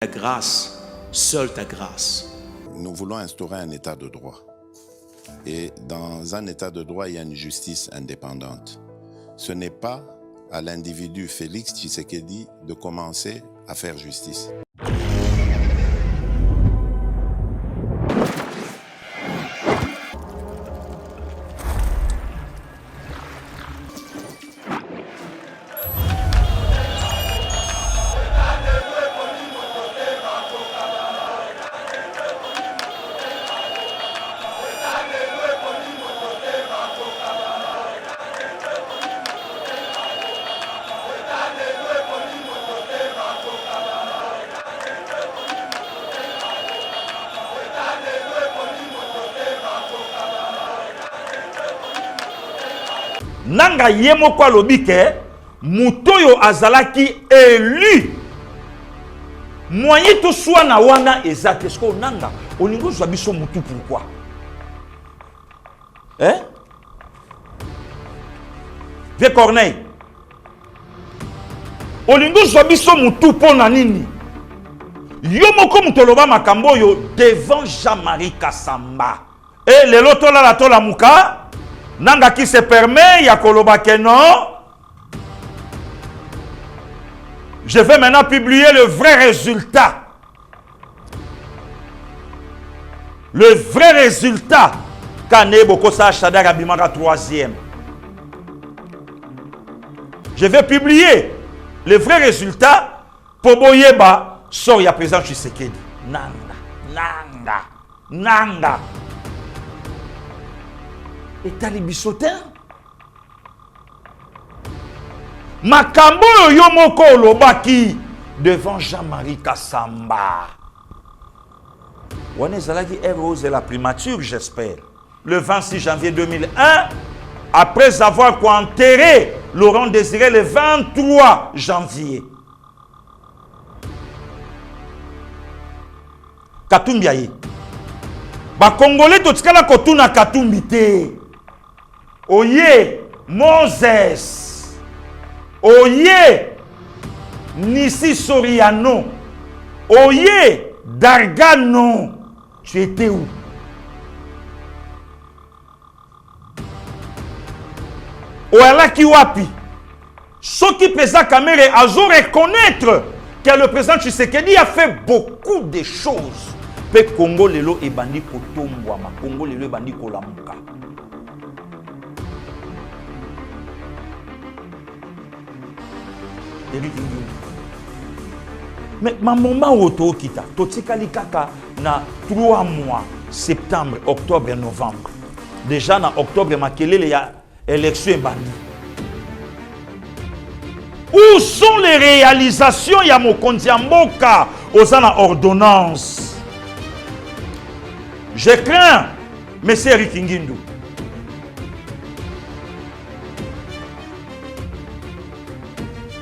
Ta grâce, seule ta grâce. Nous voulons instaurer un état de droit. Et dans un état de droit, il y a une justice indépendante. Ce n'est pas à l'individu Félix Tshisekedi de commencer à faire justice. Nanga yemo kwa lobike mutoyo azalaki élu moyen to soit na wana ezate sko nanga olingo zwa biso mutu pourquoi hein Vieux Corneille olingo zwa biso mutu pona nini yo moko mutoloba makambo yo devant Jean-Marie Kassamba et lelo tola muka Nanga qui se permet, ya koloba que non. Je vais maintenant publier le vrai résultat. Le vrai résultat. Kane Bokosa Shadara Bimara 3e. Je vais publier le vrai résultat pour Boyeba sort ya président Tshisekedi. Nanga. Et talibisotin makambo yo moko lobaki devant Jean-Marie Kassamba. On est allé rose la primature, j'espère. Le 26 janvier 2001, après avoir enterré Laurent Désiré le 23 janvier. Katumbi aye. Ba Congolais totikala kotuna Katumbi te. Oye Moses, oye Nissi Soriano, oye Dargano, tu étais où? Oala Kiwapi, ce qui pesa Kamere a reconnaître que le président Tshisekedi a fait beaucoup de choses. Pe Congo lelo e bandi kotombwa ma Congo lelo e bandi kolamuka. Mais ma maman auto kita totikali kaka na 3 mois septembre, octobre et novembre. Déjà na octobre makelele ya élection bandi. Où sont les réalisations ya Mokonzi Mboka aux na ordonnance? Je crains monsieur Rikingindu.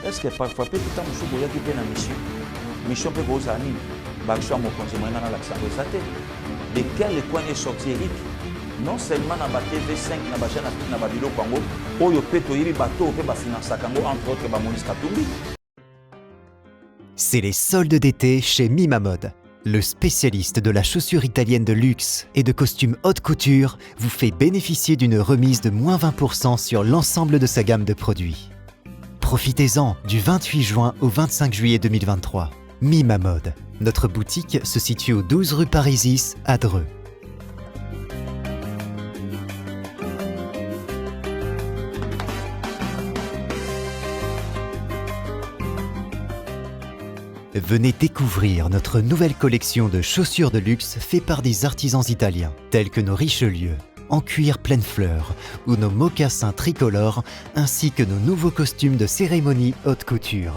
Est-ce que parfois peut-être que vous avez une mission peut vous aller baction mon conseil moi dans l'accent de quel coin est sorti Eric non seulement na ba TV5 na ba chaîne na ba bilo Congo oyo peto yiri bateau pe ba financer Congo entre autres ba Moïse Katumbi. C'est les soldes d'été chez Mima Mode. Le spécialiste de la chaussure italienne de luxe et de costumes haute couture vous fait bénéficier d'une remise de moins 20% sur l'ensemble de sa gamme de produits. Profitez-en du 28 juin au 25 juillet 2023. Mima Mode. Notre boutique se situe au 12 rue Parisis à Dreux. Venez découvrir notre nouvelle collection de chaussures de luxe faite par des artisans italiens, tels que nos Richelieu, en cuir pleine fleur, ou nos mocassins tricolores, ainsi que nos nouveaux costumes de cérémonie haute couture.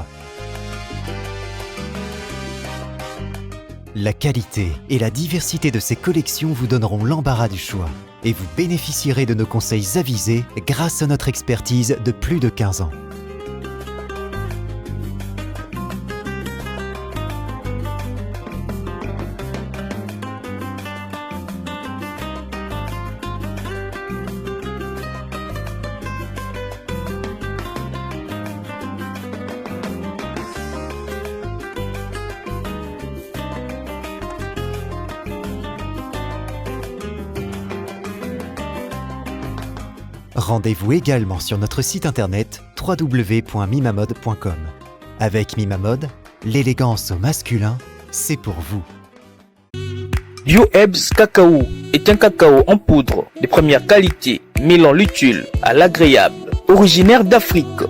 La qualité et la diversité de ces collections vous donneront l'embarras du choix, et vous bénéficierez de nos conseils avisés grâce à notre expertise de plus de 15 ans. Rendez-vous également sur notre site internet www.mimamode.com. Avec Mimamode, l'élégance au masculin, c'est pour vous. BioHerbs Cacao est un cacao en poudre de première qualité, mêlant l'utile à l'agréable, originaire d'Afrique.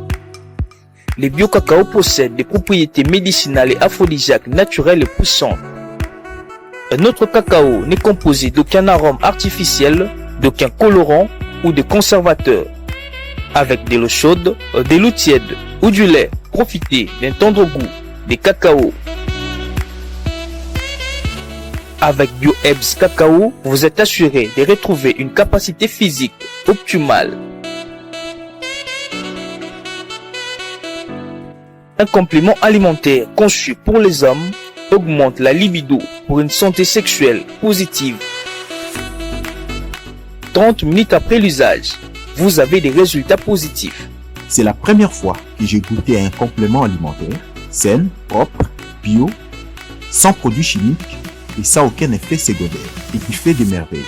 Les bio-cacao possèdent des propriétés médicinales et aphrodisiaques naturelles et puissantes. Un autre cacao n'est composé d'aucun arôme artificiel, d'aucun colorant ou de conservateur. Avec de l'eau chaude, de l'eau tiède ou du lait, profitez d'un tendre goût des cacao. Avec BioHerbs Cacao, vous êtes assuré de retrouver une capacité physique optimale. Un complément alimentaire conçu pour les hommes augmente la libido pour une santé sexuelle positive. 30 minutes après l'usage, vous avez des résultats positifs. C'est la première fois que j'ai goûté à un complément alimentaire sain, propre, bio, sans produits chimiques et sans aucun effet secondaire et qui fait des merveilles.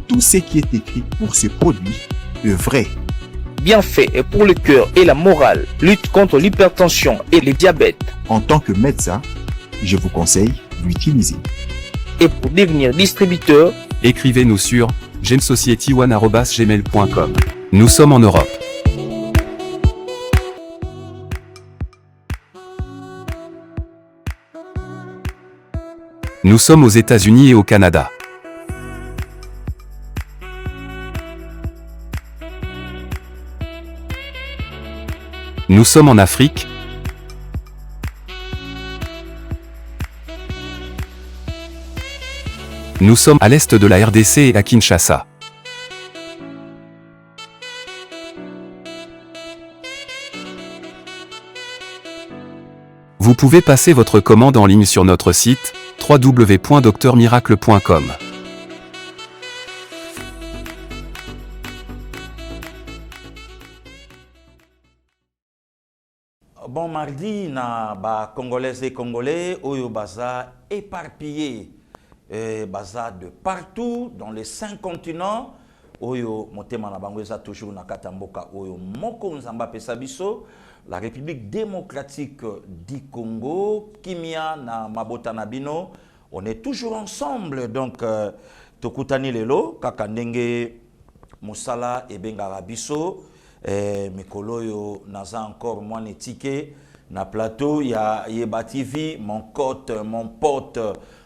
Tout ce qui est écrit pour ce produit est vrai. Bienfait est pour le cœur et la morale, lutte contre l'hypertension et le diabète. En tant que médecin, je vous conseille d'utiliser. Et pour devenir distributeur, écrivez-nous sur gemsociety1@gmail.com. Nous sommes en Europe. Nous sommes aux États-Unis et au Canada. Nous sommes en Afrique. Nous sommes à l'est de la RDC et à Kinshasa. Vous pouvez passer votre commande en ligne sur notre site www.docteurmiracle.com. Bon mardi na ba Congolaises et Congolais oyo baza éparpillés baza de partout dans les 5 continents oyo motema na bango eza toujours na katamboka oyo moko nzamba pesa biso la République démocratique du Congo kimia na mabota na bino on est toujours ensemble donc tokutani lelo kaka ndenge mosala ebengaka biso mikolo yo naza encore moins étiqué na plateau ya Yeba TV mon cote mon pote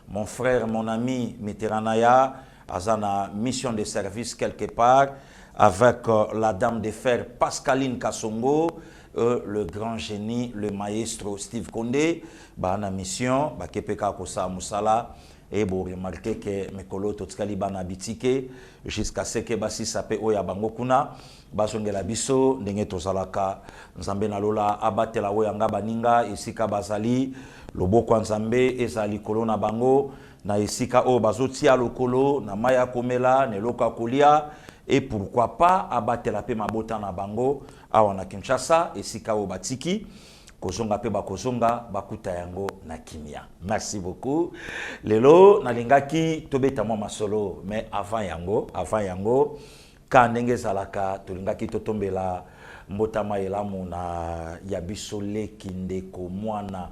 mon frère mon ami Mitteranaya azana mission de service quelque part avec la dame de fer Pascaline Kassongo le grand génie le maestro Steve Condé bana mission bakepeka kosa musala et bon remarquez que mikolo totikali bana bitike jusqu'à ce que basi sape oya bango kuna bazongela biso ndenge tozalaka nzambe na lola abatela oyanga baninga esika bazali loboko nzambe ezali kolo na bango na esika o bazotia lokolo na maya komela ne loka kolia et pourquoi pas abatela pe mabota na bango awa na Kinshasa esika o batiki kozonga pe bakozonga bakuta yango na kimia. Merci beaucoup. Lelo nalingaki tobeta mwa masolo mais avant yango ka ndenge zalaka tolingaki totombela mbotama elamu na yabiso leki ndeko mwana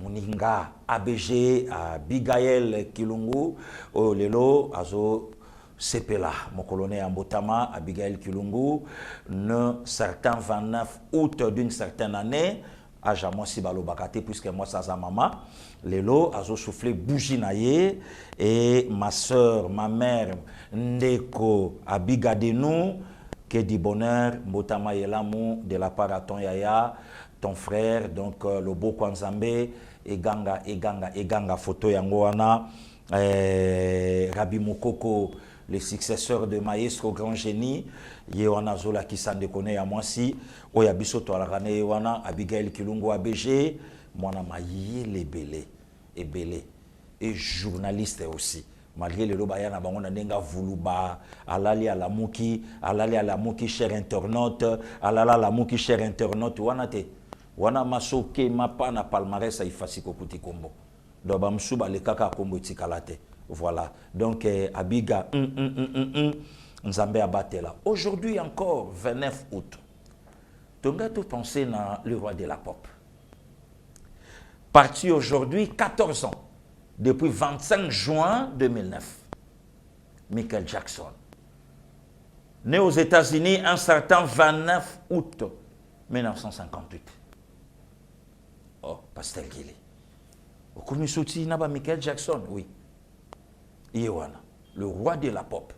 muninga ABG Abigail Kilungu o lelo azo sepela mon colonel en mbotama Abigail Kilungu ne certain 29 août d'une certaine année à jamais si balo bakate puisque moi ça sa maman lelo azo soufflé bougie naie et ma soeur ma mère ndeko abigadenu que du bonheur mbotama yelamu de la part à ton yaya ton frère donc le beau Kwanzambe eganga photo yango wana Rabi Mokoko le successeur de maestro grand génie yewana zola kisande kone ya mwasi oya biso to alakane yewana Abigail Kilungu ABG mwana mayele ebele et journaliste aussi malgré le loba yana bango na ndenga vuluba alali ala muki cher internaute alala la muki cher internaute wana te wana masoke mapa na palmarès ifasi kokuti kombo do ba msuba le kaka kombo tikalate voilà donc Abiga Nzambe abatela. Aujourd'hui encore, 29 août, Tonga tout penser dans le roi de la pop. Parti aujourd'hui, 14 ans, depuis 25 juin 2009. Michael Jackson. Né aux États-Unis un certain 29 août 1958. Oh, Pasteur Gili. Vous connaissez Michael Jackson? Oui. Iwana, le roi de la pop.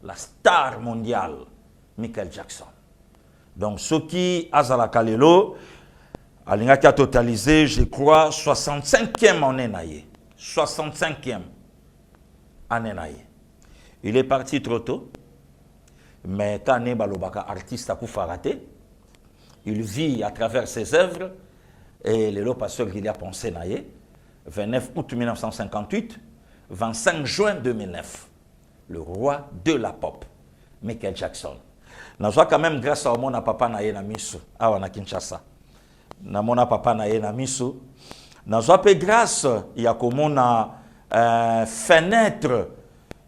La star mondiale, Michael Jackson. Donc, ce qui, Azala Kalelo, Alinga qui a totalisé, je crois, 65e année naïe. 65e année naïe. Il est parti trop tôt, mais quand il est artiste à Koufaraté, il vit à travers ses œuvres, et le pasteur qu'il a pensé naïe, 29 août 1958, 25 juin 2009. Le roi de la pop, Michael Jackson. Nous avons quand même grâce à mon papa naïe na misu, à Kinshasa. Na mon papa naïe na misu. Nous avons grâce, il y a comme une fenêtre,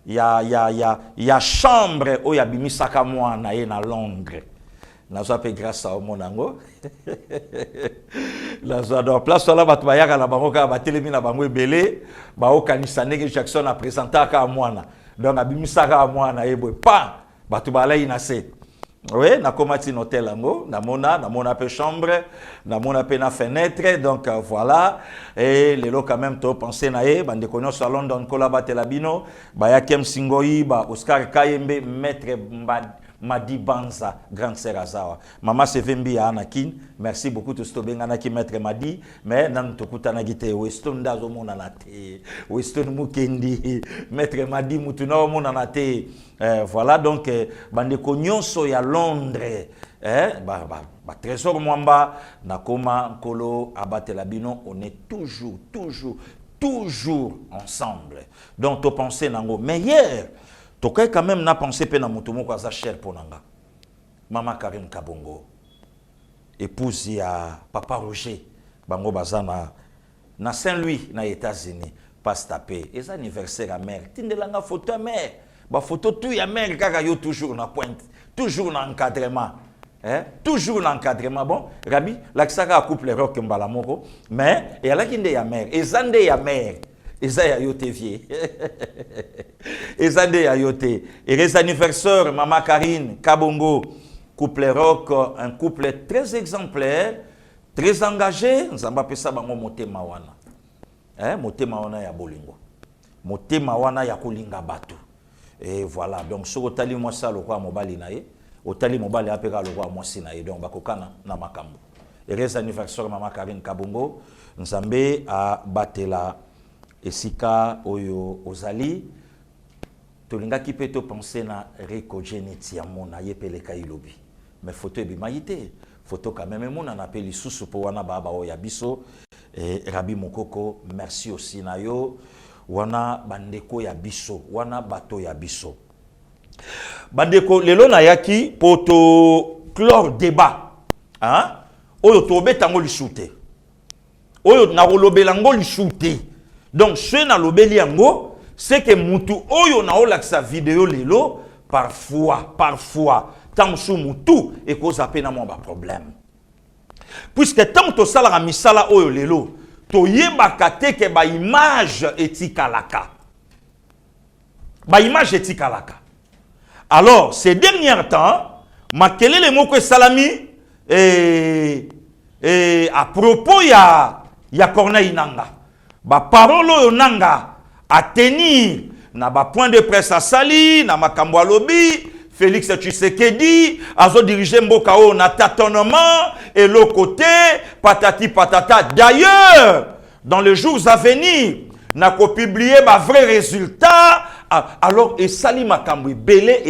il y a chambre où il y a bimisaka moi naïe na Londres. Nous avons grâce à mon ango. Nous avons place là batu bayaka na bango ka batelemi na bango ebele, ba o kanisa nege Jackson a présenté ka mwana. Donc, abimisaka mwana ebo pa batu balai na se. Oui, na komati hotel ango, na mona pe chambre, na mona pe na fenêtre, donc voilà. Et les lots quand même to penser na e, bande konyo sa London kola batela bino, ba yakem singoi, ba Oscar Kayembe, maître Madi Banza, grande sœur Azawa. Maman Sevembi à Anakin, merci beaucoup de ce Benganaki maître Madi, mais nan tokuta na gite Weston dazo monanate, Weston Mukendi, maître Madi mutuna monanate. Voilà donc bande konyonso ya Londres, ba trésor mwamba nakoma kolo abatela bino, on est toujours ensemble. Donc to penser nango meilleur. Tokai quand même n'a pensé pe na mutumo kwa za cher ponanga. Maman Karine Kabongo. Épouse ya papa Roger. Bango bazana na Saint-Louis na États-Unis. Passe taper. Et anniversaire à mère. Tindelanga photo à mère. Ba photo tout ya mère kaka yo toujours na pointe. Toujours na encadrement. Toujours l'encadrement. Bon, Rabi, l'aksaka a couple rock mbalamoko. Mais, et la kinde ya mère. Et zande ya mère. Eza ya yote vie. Eza de ya yote. Et les anniversaires, Maman Karine, Kabongo, couple rock, un couple très exemplaire, très engagé. Nous avons appelé ça motema wana. Motema wana ya bolingo. Motema wana ya kolinga batu. Et voilà. Donc, sur otali moi ça le roi mobali nae, otali mobali apeka le roi moi sinae. Donc, bakokana na makambo. Et les anniversaires, Maman Karine, Kabongo, nous avons à batela. Esika oyo ozali tolinga ki pe to penser na rekogeniti ya mona yepeleka ilobi mais photo ebimayite photo quand même mona na peli susu po wana baba oya biso Rabi Mokoko merci aussi na yo wana bandeko ya biso wana bato ya biso bandeko lelo na yaki poto clore débat oyo to betango lisute oyo na rolobelango lisute. Donc, ce na lobeli yango, c'est que mutu oyo na olaksa vidéo lelo, parfois, tant sou mutu, et cause appelle na ba problème. Puisque tant to sala misala oyo lelo, to yebaka te ke ba image etikalaka. Ba image etikalaka. Alors, ces derniers temps, makelele moko salami, à propos ya Corneille Nanga. Ba parole oyo nanga a tenir na ba point de presse à Sali na makambo alobi Félix Tshisekedi azo diriger mboka o na tâtonnement et le côté patati patata. D'ailleurs dans les jours à venir n'a ko publier ba vrai résultat alors et Sali makambo belé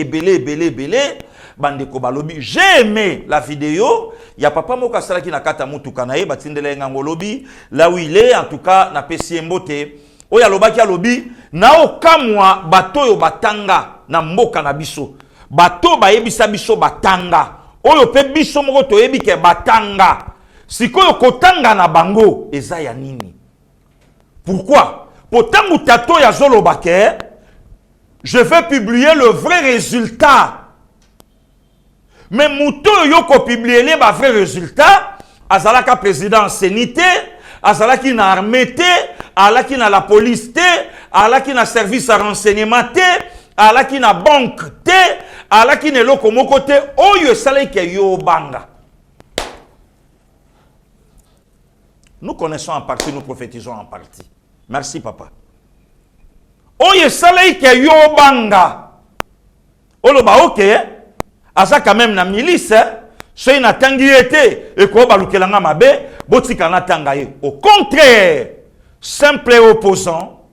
bandeko balobi. J'ai aimé la vidéo. Il y a papa moka sala ki na kata mutu kanaye batindele ngangolobi là où il est en tout cas na pesi mbote oya lobaki alobi na okamwa bato yo batanga na mboka na biso bato bayebisa biso batanga oyo pe biso moko toyebi ke batanga sikoyo kotanga na bango eza ya nini. Pourquoi? Potangu tato ya zolobake je vais publier le vrai résultat. Mais Mouto Yoko publier les vrais résultats, Azalaka président sénité, Azalaki na armée, Azalaki na la police, Azalaki na service à renseignement, Azalaki na banque, Azalaki na lokomoko, Oyo Saleke yo banga. Nous connaissons en partie, nous prophétisons en partie. Merci papa. Oyo Saleke yo banga. Oloba ok, Aza quand même na milice, so ina tangi ete e ko balukelanga mabe botika na tangaye. Au contraire, simple opposant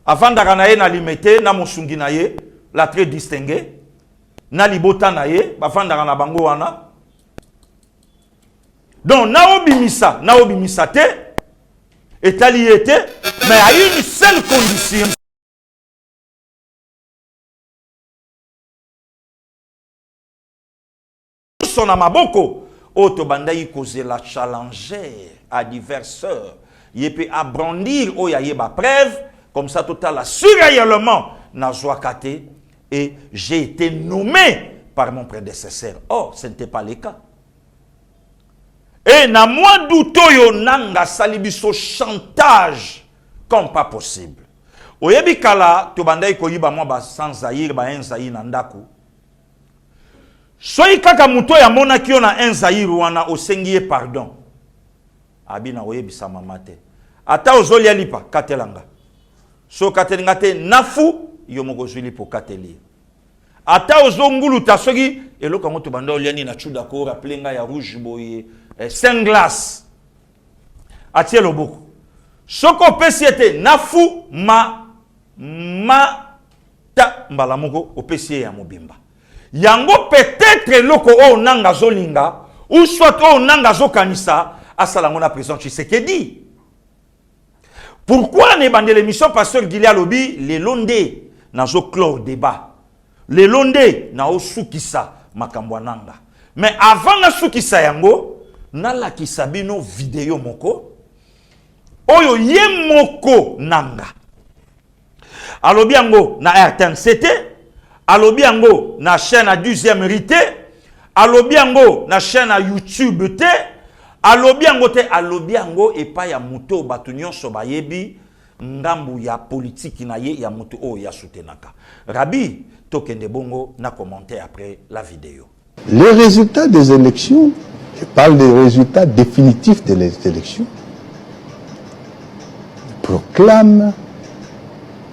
avant d'aranaye na limité na mosungi na ye, la très distingué na libota na ye, avant d'arana bango wana. Donc na obimisa te etali ete, mais à une seule condition. Son amaboko auto bandayi causer la challenger adversaire yépe abrandir o ya yeba preuve comme ça total assure réellement na joakate et j'ai été nommé par mon prédécesseur. Or ce n'était pas le cas. Et na moi doutoyo nanga salibiso chantage comme pas possible. Oyebi kala to bandayi ko yiba moi ba sans zaïr ba en zaïr nandaku. Soyi kaka muto ya mona kio na enzaïru wana osengiye pardon. Abina oyebisa mamate. Ata ozolia lipa katelanga. So katelanga te nafu yomoko zuli po kateli. Ata ozongulu tasogi eloko ngoto banda oliani na chuda ko rappelenga ya rouge boye saint glace. Atie loboko. Soko pesiete nafu ta mbalamoko opesie ya mobimba. Yango peut-être loko o nanga zolinga ou soit o nanga zokanisa asalango na président Tshisekedi. Pourquoi ne bande l'émission pasteur Gilia Lobi les londé na zo clore débat. Les londé na o sukisa makambo nanga. Mais avant na sukisa yango na la kisabino vidéo moko oyo ye moko nanga. Alobi yango na RTNCT. Alobi yango na chaîne à 12e rité, alobi yango na chaîne à YouTube te, alobi yango et pas ya muto batunyon sobayebi ngambu ya politique na ye ya muto o ya soutenaka. Rabi tokende bongo na commenter après la vidéo. Les résultats des élections, je parle des résultats définitifs des élections, proclament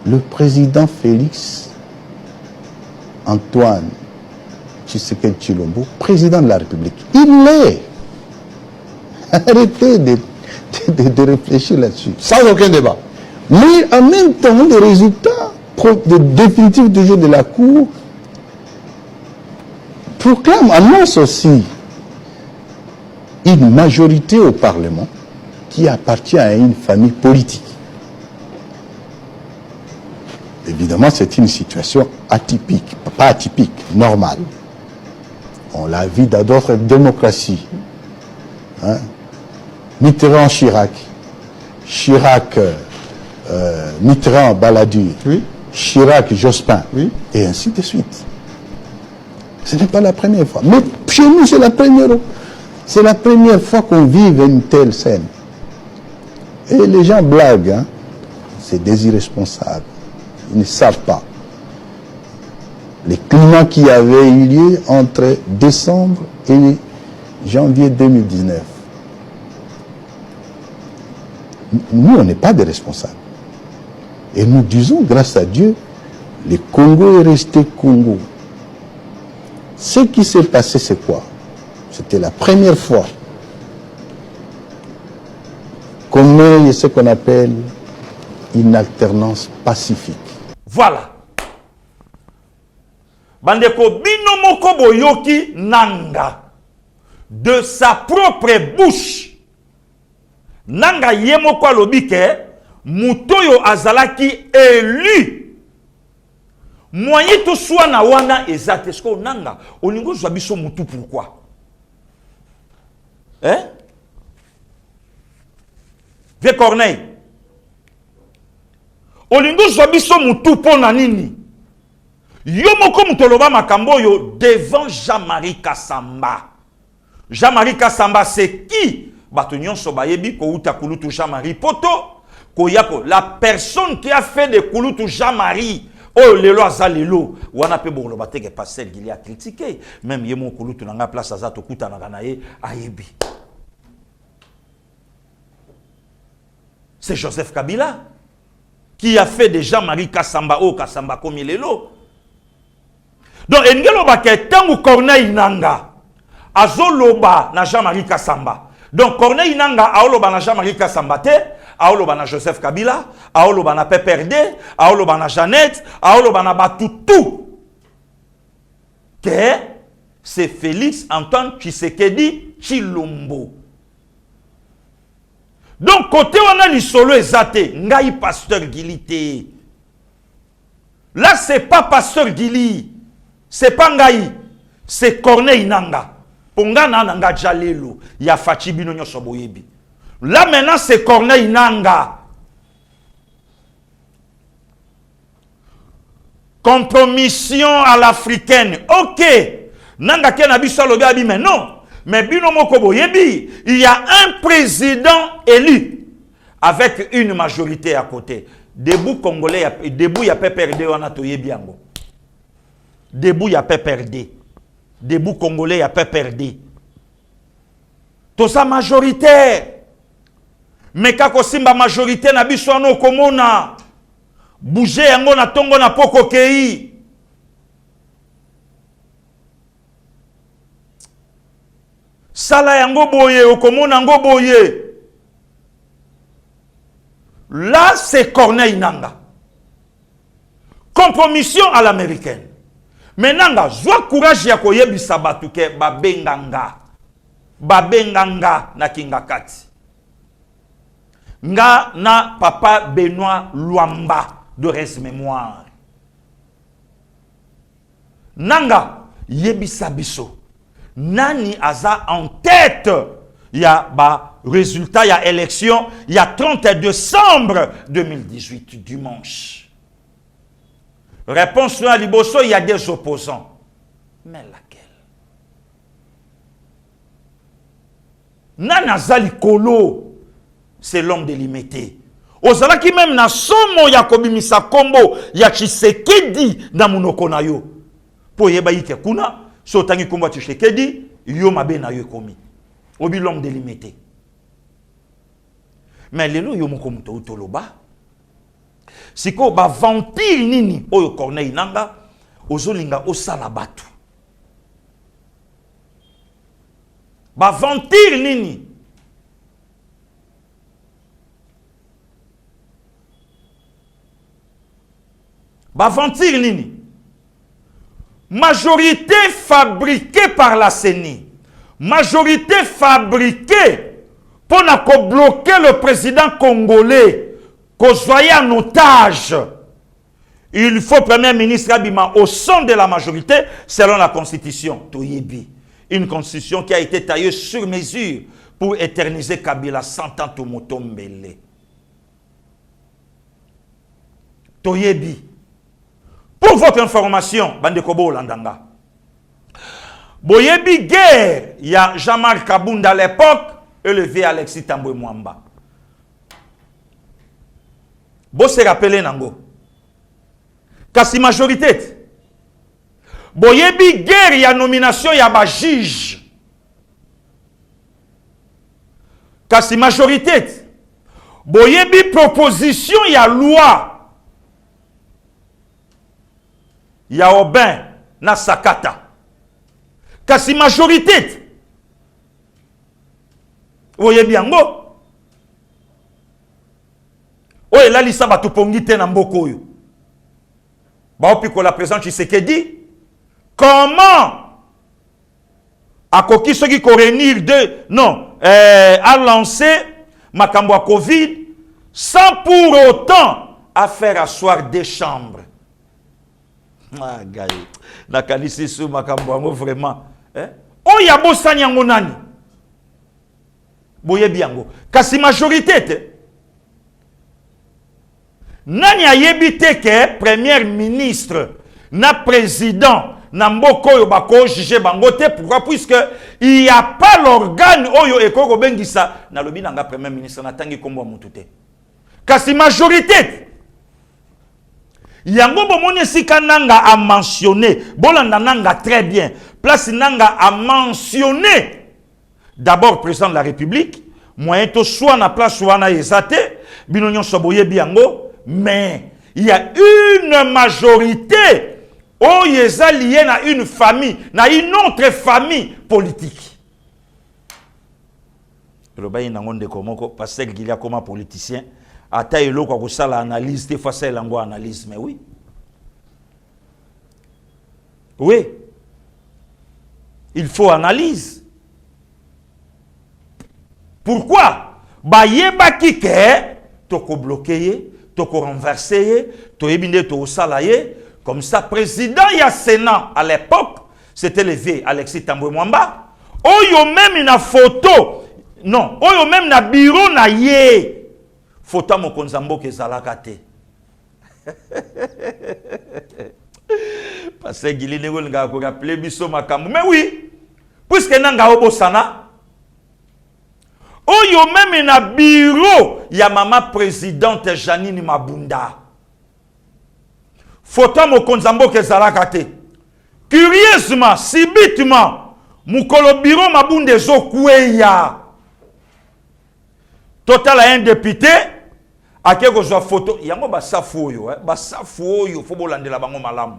le président Félix Antoine Tshisekedi Tshilombo, président de la République. Il l'est. Arrêtez de réfléchir là-dessus, sans aucun débat. Mais en même temps, les résultats définitifs du jeu de la Cour proclament, annoncent aussi une majorité au Parlement qui appartient à une famille politique. Évidemment, c'est une situation atypique, pas atypique, normale. On l'a vu dans d'autres démocraties. Hein? Mitterrand, Chirac. Chirac, Mitterrand, Balladur. Oui. Chirac, Jospin. Oui. Et ainsi de suite. Ce n'est pas la première fois. Mais chez nous, c'est la première fois qu'on vive une telle scène. Et les gens blaguent. Hein? C'est des irresponsables. Ils ne savent pas les climats qui avaient eu lieu entre décembre et janvier 2019. Nous, on n'est pas des responsables. Et nous disons, grâce à Dieu, le Congo est resté Congo. Ce qui s'est passé, c'est quoi? C'était la première fois qu'on ait ce qu'on appelle une alternance pacifique. Voilà. Bandeko bino moko boyoki nanga de sa propre bouche. Nanga yemoko alobike mutoyo azalaki élu. Moyen to soit na wana ezate sko nanga olingo zwabiso mutu pourquoi? Hein? Vieux Corneille. Olingo Zobiso mutu pona nini. Yo moko mutoloba makambo yo devant Jean-Marie Kassamba. Jean-Marie Kassamba c'est qui? Batonyon Sobayebi Kouta Kouloutou Jean-Marie Poto. Koyako, la personne qui a fait de Kouloutou Jean-Marie. Oh, lelo azalelo. Wana pe bon lobate ke passer qu'il a critiqué. Même yemo Kouloutou nanga place azato kuta naganaye ayebi. C'est Joseph Kabila qui a fait de Jean-Marie Kassamba au Kassamba comme lelo. Donc, engelo bake tangu Corneille Nanga azoloba na Jean-Marie Kassamba. Donc, Corneille Nanga aoloba na Jean-Marie Kassamba te, aoloba na Joseph Kabila, aoloba na PPRD, aoloba na Jeannette, aoloba na Batutu. Que c'est Félix Antoine Tshisekedi Chilombo. Donc, côté on a l'isolo ezate, ngai pasteur Gili. Là, c'est pas pasteur Gili. C'est pas Ngaï, c'est Corneille Nanga. Pongana Nanga Jalelo, ya Fachibino Nyosoboyebi. Là maintenant c'est Corneille Nanga. Compromission à l'africaine. Ok. Nanga Kena Bissalobi Abi, mais non. Mais Bino Mokoboyebi, il y a un président élu avec une majorité à côté. Debout Congolais, debout il y a PPRD, on a Toyebi Ango. Debout, il n'y a pas perdu. Debout congolais, il n'y a pas perdu. Tout ça majoritaire. Mais quand on majorité, na biso no komona. Bouger yango na tongo na poko kei. Sala yango boye, okomona yango boye. Là, c'est Corneille Nanga. Compromission à l'américaine. Maintenant, zwa courage ya koyebisa batu ke babenganga. Babenganga na kingakati. Nga na papa Benoît Luamba de res mémoire. Nanga yebisa biso. Nani aza en tête. Ya ba résultat ya élection ya 30 décembre 2018 dimanche. Réponse à Liboso, il y a des opposants. Mais laquelle? Nana Zali Kolo, c'est l'homme délimité. Ozala qui même na somo ya kobimisa kombo ya Tshisekedi na munoko na yo. Po yeba ite kuna, so tangi kombo Tshisekedi, yo mabe na yo komi. Obi l'homme délimité. Mais lelo yo moko muto utoloba. Siko ba vampire nini oyo Corneille Nanga ozolinga osala batu. Ba vampire nini? Ba vampire nini? Majorité fabriquée par la CENI. Majorité fabriquée pour bloquer le président congolais. Qu'on soit en otage, il faut Premier ministre Abima au sein de la majorité, selon la Constitution. Toyebi, une Constitution qui a été taillée sur mesure pour éterniser Kabila 100 ans au Motombele. Toyebi. Pour votre information, Bandekobo Landanga. Boyebi guerre, il y a Jean-Marc Kabounda à l'époque et le vieux Alexis Tambwe Mwamba. Bo se rappelez nango. Kasi majorité. Boyebi guerre ya nomination ya ba juge. Kasi majorité. Boyebi proposition ya loi. Ya Obin na Sakata. Kasi majorité. Boyebi yango. Oye la lisa ba tupongite na mboko yo. Ba opiko la président Tshisekedi. Comment akoki soki ko réunir de non a lancé makambo à Covid sans pour autant à faire asseoir des chambres. Ah gars, na kalisi sou makambo vraiment oya bosani yango nani? Boyebi yango. Kasi majorité te. Nani ayebi te ke premier ministre na président na mboko oyo bako juger bango te. Pourquoi? Puisque il n'y a pas l'organe oyo ekoko bengisa na lobi nanga premier ministre na tangi kombo mutu te. Kasi majorité yango bomoni sika nanga a mentionné bolanda nanga très bien place nanga a mentionné d'abord président de la République moyen to soit na place wana ezate bino nyonso boyebi yango, mais il y a une majorité oh yeza lié na une famille na une autre famille politique. Le bayi na ngonde komoko pasteur Gilia comme politicien ata eloko ko sala analyse te face lango analyse, mais oui. Oui. Il faut analyse. Pourquoi? Ba yeba kike toko bloquer, toko renverser, to yebinde to salaye. Comme ça, président ya Sénat à l'époque, c'était le vieux Alexis Tambwe Mwamba. Oyo même une photo, non, oyo même na bureau na ye. Photo mo konzambo ke zalakate. Parce que Gili nego nga ko rappeler biso makambo. Mais oui, puisque nanga obo sana. Oyo même na bureau ya maman présidente Janine Mabunda. Photo mo konzambo ke zalakate. Curieusement, subitement, mukolo bureau Mabunda zo kweya. Total a un député a quelque photo yango basafu oyo basafu oyo fo bolandela bango malamu.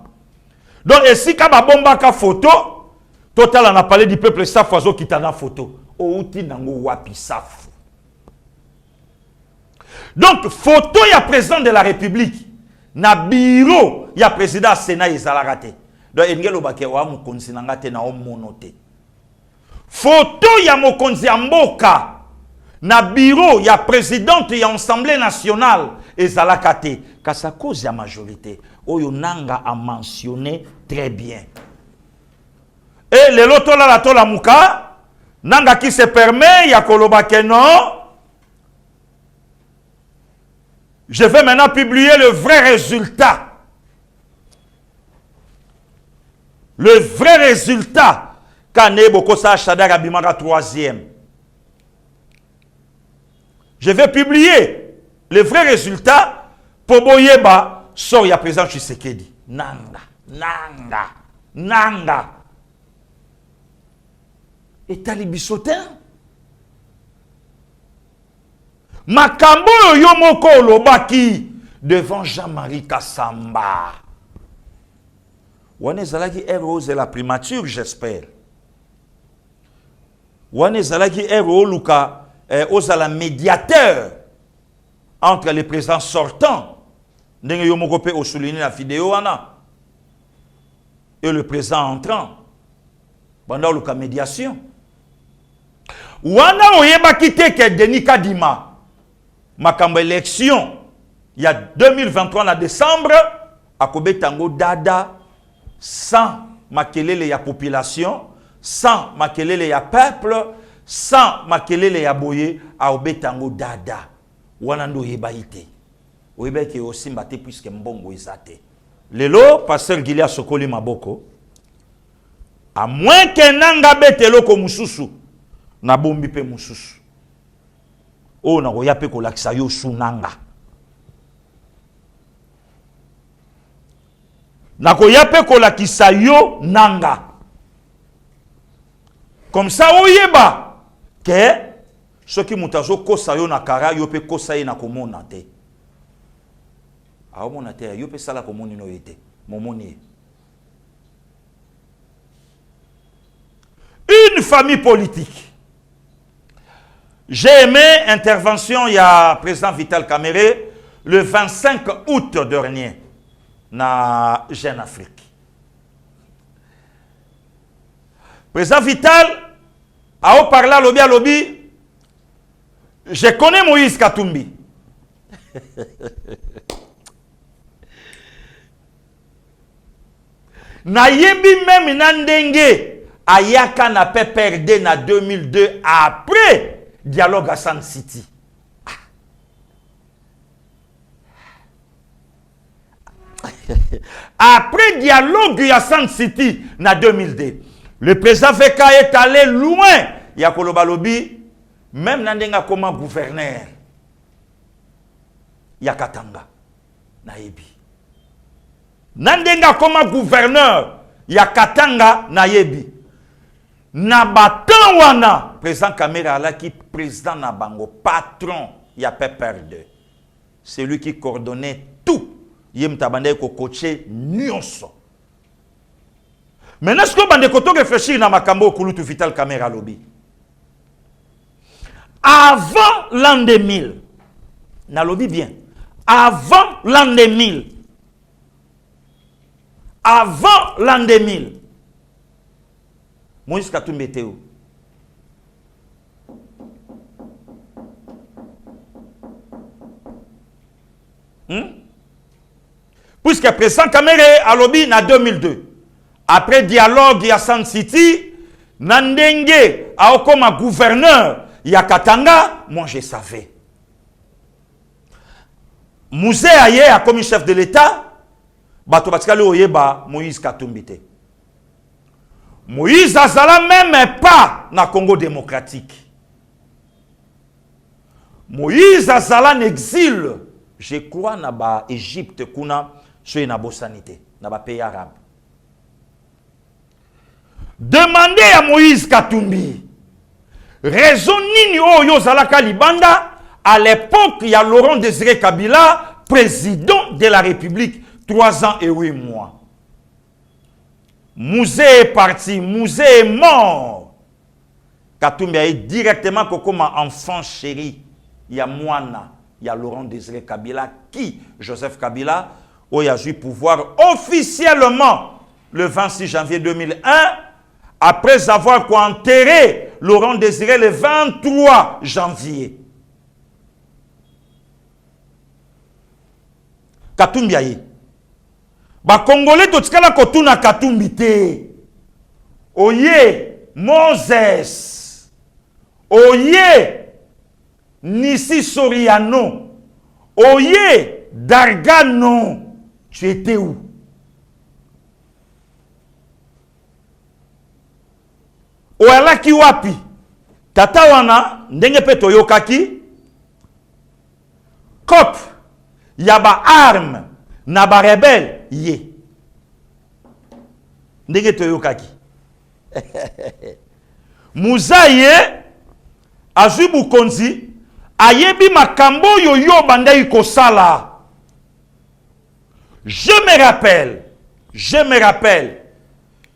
Donc esika ba bomba ka photo total on a parlé du peuple safu azo kitana photo outi nango wapi safu. Donc photo ya président de la République na bureau ya président Sénat ezalaka te. Donc engelo bake wa mukonzi nanga te na omono te. Photo ya mokonzi ya mboka na bureau ya présidente ya Assemblée nationale ezalaka te. Kasa cause ya majorité oyo nanga a mentionné très bien. Et le loto la tola muka nanga qui se permet ya koloba ke non. Je vais maintenant publier le vrai résultat. Le vrai résultat quand Neboko sa Chadara Bimara 3e. Je vais publier le vrai résultat pour Boyeba sort ya président Tshisekedi. Nanga, nanga, nanga. Et talibisotin. Makambo yomoko lobaki devant Jean-Marie Kassamba. Wane zalaki héros de la primature, j'espère. Wane zalaki héros luka ozala médiateur entre les présidents sortants. Ndenge yomoko pe osouligner la vidéo wana. Et le président entrant. Pendant luka médiation. Wana oyeba kite ke Denis Kadima. Makambo élection, il y a 2023 en décembre, à Kobe Tango Dada, sans makelele ya population, sans makelele ya peuple, sans makelele ya boye, à Kobe Tango Dada. Wanando yeba ite. Oyeba ke aussi mbate puisque mbongo izate. Lelo, pasteur Gilia Sokoli Maboko, à moins que nanga betelo ko mususu, na bombi pe mususu. Oh, na roya pe ko lakisa yo sunanga. Na roya pe ko lakisa yo nanga. Comme ça, oyeba que ce qui mutazo kosa yo na kara yo pe kosa ye na komona te. A omona te yo pe sala komoni no yete. Momoni. Une famille politique. J'ai aimé l'intervention, il y a président Vital Kamere le 25 août dernier na Jeune Afrique. Président Vital a parlé à lobby à lobby. Je connais Moïse Katumbi. Na yebi même nandenge ayaka na pe perdre na 2002 après dialogue à San City. Après dialogue à Sun City en 2002, le président VK est allé loin. Il y a Kolobalobi, même Nandenga comme gouverneur. Il y a Katanga. Nayebi. Nandenga comme gouverneur. Il y a Katanga. Nayebi. Nabatan wana. Président Kamera qui président Nabango. Patron. Il y a Peperde. C'est lui qui coordonnait tout. Yem tabande ko coaché nyonso. Maintenant, est-ce que bande koto réfléchir na makambo kulutu vital caméra lobby? Avant l'an 2000, na lobby bien. Avant l'an 2000. Avant l'an 2000. Moïse Katumbi était où? Puisque président Kamere a lobby en 2002. Après dialogue à Sun City, Nandenge a comme gouverneur Yakatanga, moi je savais. Mouzé Aye a comme chef de l'État, Bato Batikale Oyeba, Moïse Katumbi. Moïse Azala même pas na Congo démocratique. Moïse Azala en exil, je crois, na ba Égypte, kuna, chez na Bossanité, na ba pays arabe. Demandez à Moïse Katumbi, raison nini oyo zalaka libanda, à l'époque, il y a Laurent Désiré Kabila, président de la République, 3 ans et 8 mois. Mouzé est parti, Mouzé est mort. Katumbi a directement comme enfant chéri. Il y a Moana, il y a Laurent Désiré Kabila, qui, Joseph Kabila, a eu pouvoir officiellement le 26 janvier 2001, après avoir enterré Laurent Désiré le 23 janvier. Katumbi aye. Ba Congolais totikala kotuna Katumbi te. Oye Moses. Oye Nissi Soriano. Oye Dargano. Tu étais où? Oala ki wapi? Tata wana ndenge pe toyokaki. Kop yaba arme na ba rebelle ye. Ndenge toyokaki. Muzaye azubu konzi ayebi makambo yoyo bandai kosala. Je me rappelle,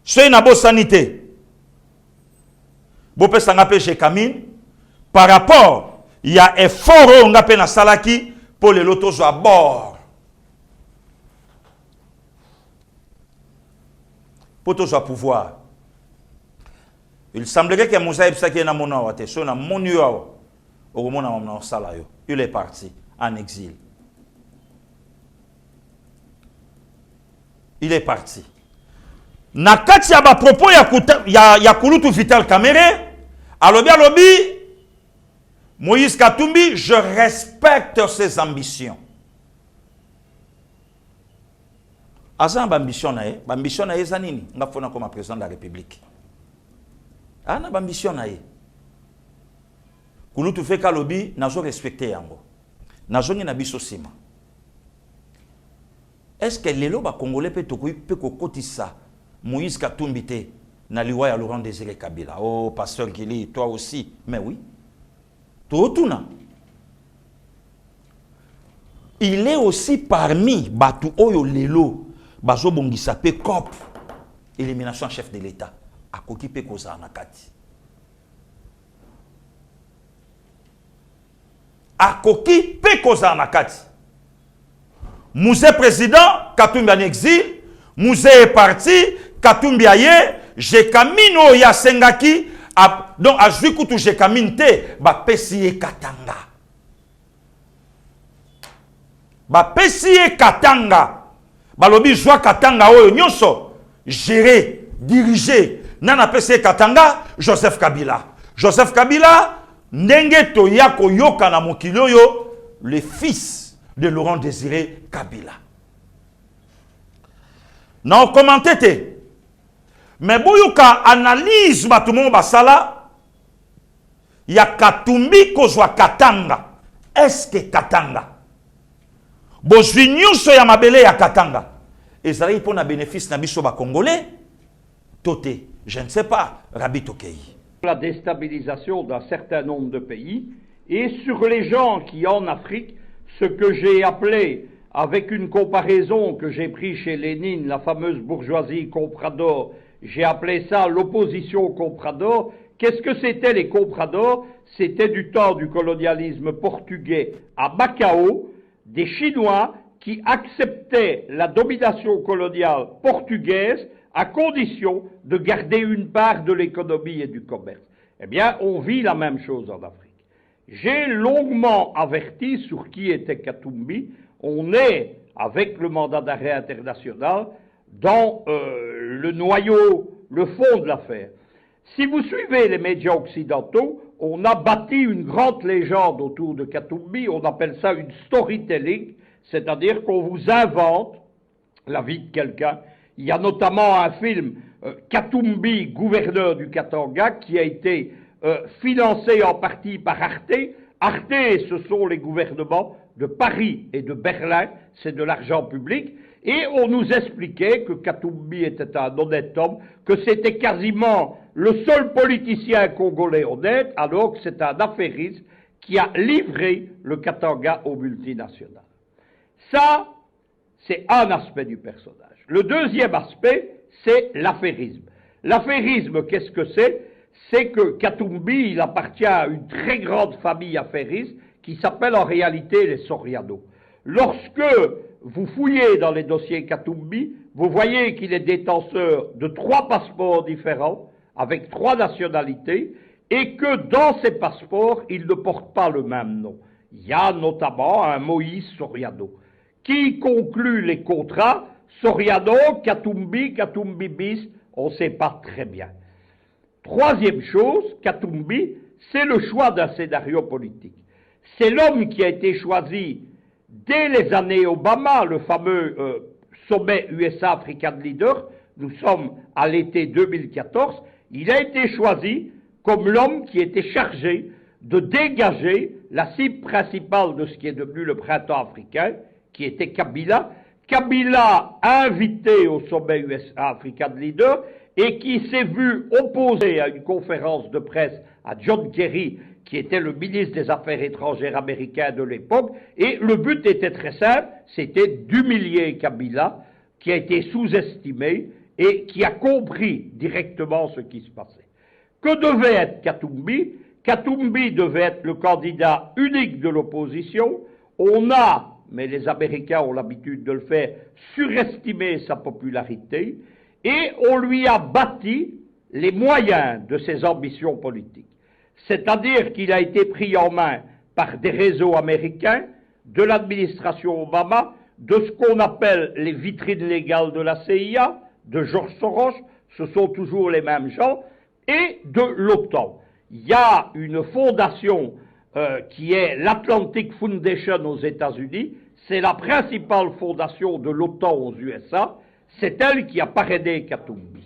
c'est une bonne sanité. Bopé sangape chez Kamine, par rapport, il y a effort on a na salaki pour les lotos à bord. Pour tous à pouvoir. Il semblerait que Moussa Ibsaki na mona wate, so na monuo au mona na salayo. Il est parti en exil. Il est parti. Nakati ya ba propos ya Kulutu Vital Kamere, alobi, Moïse Katumbi, je respecte ses ambitions. Azan ambition na ye zanini, nga fona comme président de la République. Ana ambition na ye. Kulutu fe kalobi, nazo respecter yango. Nazo ni na biso sima. Est-ce que lelo ba Congolais peut kokotisa Moïse Katumbi te na liwa ya Laurent Désiré Kabila? Oh, pasteur Gili, toi aussi. Mais oui. Totuna. Il est aussi parmi Batu Oyo Lelo, Bazo Bongisa pe COP, élimination chef de l'État. Akoki pe koza nakati. Akoki pe koza nakati. Mouzé président, Katumbi en exil, Mouzé est parti, Katumbi aye, Jekamino ya sengaki, donc a jukutu Jekamine te, ba pesiye Katanga. Ba pesiye Katanga. Ba lobi joie Katanga oyo nyonso, gérer, diriger, nana pesiye Katanga, Joseph Kabila. Joseph Kabila, ndenge to yako yoka na mokili oyo, le fils de Laurent Désiré Kabila. Non, commenté. Mais boyoka analyse batumo basala. Il y a Katumbi kozwa Katanga. Est-ce que Katanga? Bozwi nyuso ya mabele ya Katanga. Et ça pour na bénéfice na biso ba congolais. Toté, je ne sais pas, Rabi Tokei. La déstabilisation d'un certain nombre de pays et sur les gens qui en Afrique, ce que j'ai appelé, avec une comparaison que j'ai prise chez Lénine, la fameuse bourgeoisie comprador, j'ai appelé ça l'opposition comprador. Qu'est-ce que c'était les compradors? C'était du temps du colonialisme portugais à Macao, des Chinois qui acceptaient la domination coloniale portugaise à condition de garder une part de l'économie et du commerce. Eh bien, on vit la même chose en Afrique. J'ai longuement averti sur qui était Katumbi. On est, avec le mandat d'arrêt international, dans le noyau, le fond de l'affaire. Si vous suivez les médias occidentaux, on a bâti une grande légende autour de Katumbi, on appelle ça une storytelling, c'est-à-dire qu'on vous invente la vie de quelqu'un. Il y a notamment un film, Katumbi, gouverneur du Katanga, qui a été financé en partie par Arte. Arte, ce sont les gouvernements de Paris et de Berlin, c'est de l'argent public. Et on nous expliquait que Katumbi était un honnête homme, que c'était quasiment le seul politicien congolais honnête, alors que c'est un affairiste qui a livré le Katanga aux multinationales. Ça, c'est un aspect du personnage. Le deuxième aspect, c'est l'affairisme. L'affairisme, qu'est-ce que c'est? C'est que Katumbi, il appartient à une très grande famille affairiste qui s'appelle en réalité les Soriano. Lorsque vous fouillez dans les dossiers Katumbi, vous voyez qu'il est détenteur de 3 passeports différents, avec 3 nationalités, et que dans ces passeports, il ne porte pas le même nom. Il y a notamment un Moïse Soriano, qui conclut les contrats Soriano, Katumbi, Katumbi bis, on ne sait pas très bien. Troisième chose, Katumbi, c'est le choix d'un scénario politique. C'est l'homme qui a été choisi dès les années Obama, le fameux sommet USA-African Leader, nous sommes à l'été 2014, il a été choisi comme l'homme qui était chargé de dégager la cible principale de ce qui est devenu le printemps africain, qui était Kabila. Kabila invité au sommet USA-African Leader et qui s'est vu opposé à une conférence de presse à John Kerry, qui était le ministre des Affaires étrangères américain de l'époque, et le but était très simple, c'était d'humilier Kabila, qui a été sous-estimé et qui a compris directement ce qui se passait. Que devait être Katumbi? Katumbi devait être le candidat unique de l'opposition. On a, mais les Américains ont l'habitude de le faire, surestimé sa popularité, et on lui a bâti les moyens de ses ambitions politiques. C'est-à-dire qu'il a été pris en main par des réseaux américains, de l'administration Obama, de ce qu'on appelle les vitrines légales de la CIA, de George Soros, ce sont toujours les mêmes gens, et de l'OTAN. Il y a une fondation qui est l'Atlantic Foundation aux États-Unis, c'est la principale fondation de l'OTAN aux USA, c'est elle qui a parrainé Katumbi.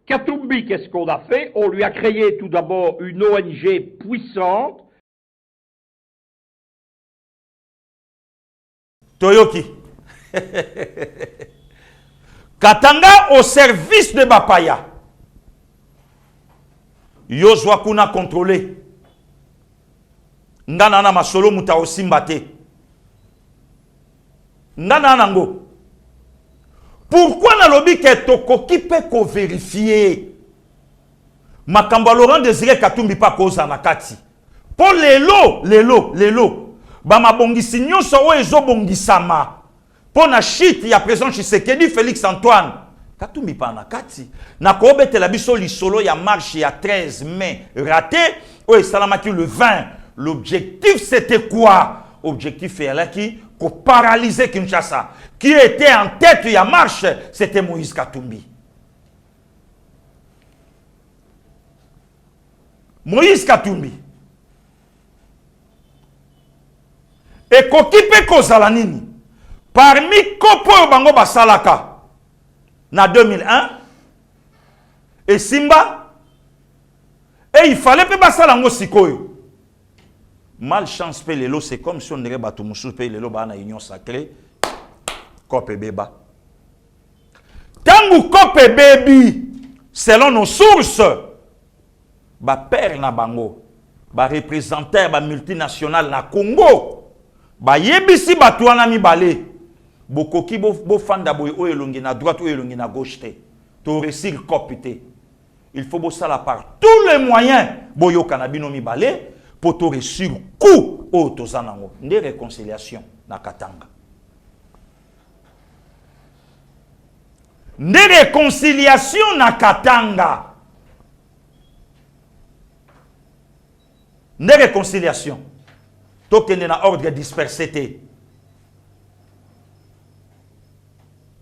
Katumbi, qu'est-ce qu'on a fait? On lui a créé tout d'abord une ONG puissante. Toyoki. Katanga au service de Bapaya. Yozwa kuna contrôlé. Nganana masolo muta osimbate. Nganana ngo. Pourquoi na lobby ke tokoki pe ko vérifier? Makambo Laurent Désiré Katumbi pa koza na kati. Po lelo. Ba mabongisi nyonso o ezo bongisama. Po na shit ya président Tshisekedi Félix Antoine. Katumbi pa na kati. Na ko betela biso lisolo ya marche ya 13 mai raté o esalamaki le 20. L'objectif c'était quoi? Objectif est qu'on paralysait Kinshasa. Qui était en tête de la marche, c'était Moïse Katumbi. Moïse Katumbi. Et kokipe kozalanini. Parmi kopo bango basalaka. na 2001 et Simba et il fallait pas ça lango sikoyo. Malchance pe lelo, c'est comme si on dirait bato musu pe lelo ba na union sacrée Kope beba. Tangu Kope bebi selon nos sources ba père na bango ba représentateur ba multinational na Congo ba yebisi bato wana mibale bokoki bo fanda boy o elongi na droite o elongi na gauche te to réussir copité. Il faut bosser la par tous les moyens boyo kanabino mibale pour to réussir coup o tozanango nde réconciliation na Katanga. Nde réconciliation na Katanga. Nde réconciliation. Tokende na ordre dispersé te.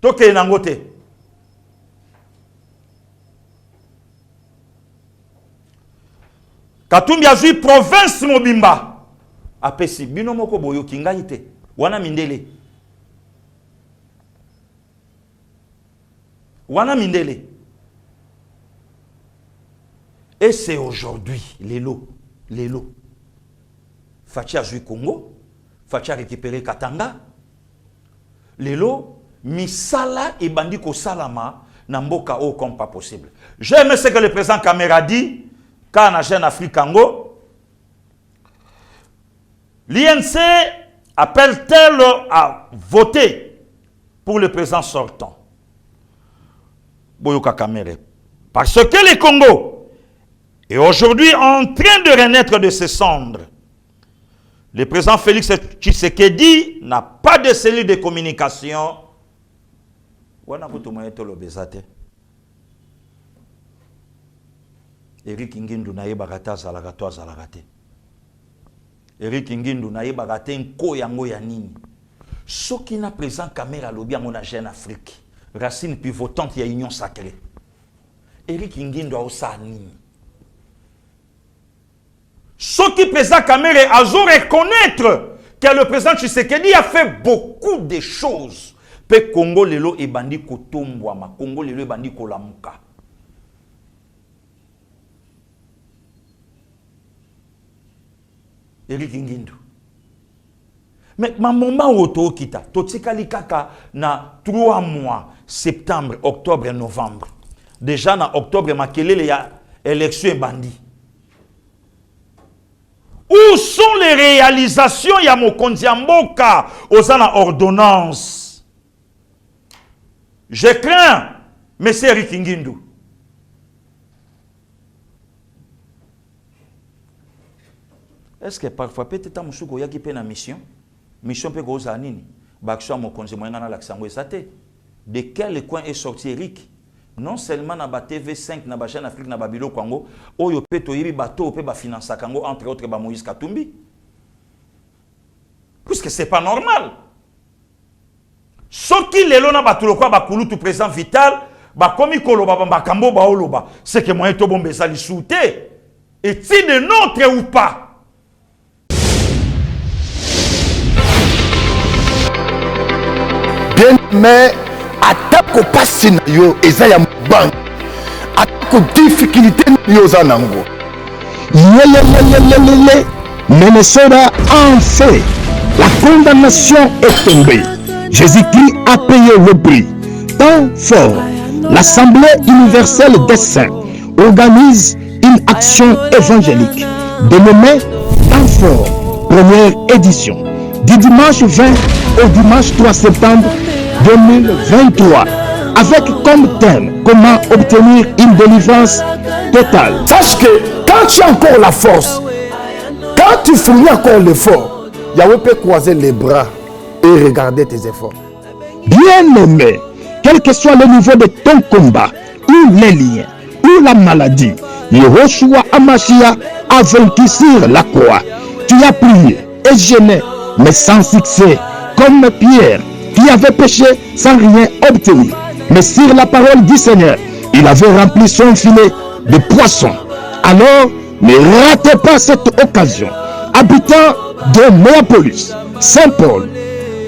Tokende na ngote. Katumbi azui province mobimba. Apesi bino moko boyo kingai te. Wana mindele. Wana mindele. Et c'est aujourd'hui, Lelo. Fachi a joué Congo. Fachi a récupéré Katanga. Lelo, misala et bandiko salama namboka o comme pas possible. J'aime ce que le président Kamera dit quand on a Jeune Afrique Congo. L'INC appelle-t-elle à voter pour le président sortant? Boyoka Kamere. Parce que le Congo est aujourd'hui en train de renaître de ses cendres. Le président Félix Tshisekedi n'a pas de cellule de communication. Eric Ngindu na yebakata zalagato azalagate. Eric Ngindu na yebakate nko yango ya nini. Soki na président Kamera lobi yango na Jeune Afrique. Racine pivotante ya union sacrée. Eric Ngindu a osa nini. Ce qui président Kamere a reconnaître que le président Tshisekedi a fait beaucoup de choses. Pe Congo lelo e bandi kotombwama, Congo lelo e bandi kolamuka. Eric Ngindu. Mais ma moment auto kita, totikali kaka na 3 mois, septembre, octobre et novembre. Déjà na octobre makelele ya élection bandi. Où sont les réalisations ya Mokonzi Mboka aux ordonnances? Je crains, M. Eric Ngindu. Est-ce que parfois peut-être un moussouko yaki pe na mission peut goza nini bakso Mokonzi moyenga na laksango esate. De quel coin est sorti Eric? Non seulement na ba TV5 na ba Jeune Afrique na Babilo Congo, oyo pe to yibi bato pe ba finance Congo entre autres ba Moïse Katumbi. Puisque c'est pas normal. Soki lelo na batulo kwa ba kulutu président Vital, ba komi koloba ba makambo ba oloba, c'est que moyen to bombe sali souté. Est-il de notre ou pas? Bien mais atako pasi na yo eza ya mbangu atako difficulté yo za nango yelelelelele Minnesota en fait la condamnation est tombée. Jésus-Christ a payé le prix. Tant fort, l'Assemblée universelle des saints organise une action évangélique dénommée Tant fort, première édition, du dimanche 20 au dimanche 3 septembre 2023, avec comme thème comment obtenir une délivrance totale. Sache que quand tu as encore la force, quand tu fournis encore l'effort, Yahweh peut croiser les bras et regarder tes efforts. Bien aimé, quel que soit le niveau de ton combat, ou les liens, ou la maladie, Yehoshua Amashia a vaincu sur la croix. Tu as prié et gêné, mais sans succès, comme Pierre, qui avait péché sans rien obtenir. Mais sur la parole du Seigneur, il avait rempli son filet de poissons. Alors, ne ratez pas cette occasion. Habitants de Néapolis, Saint-Paul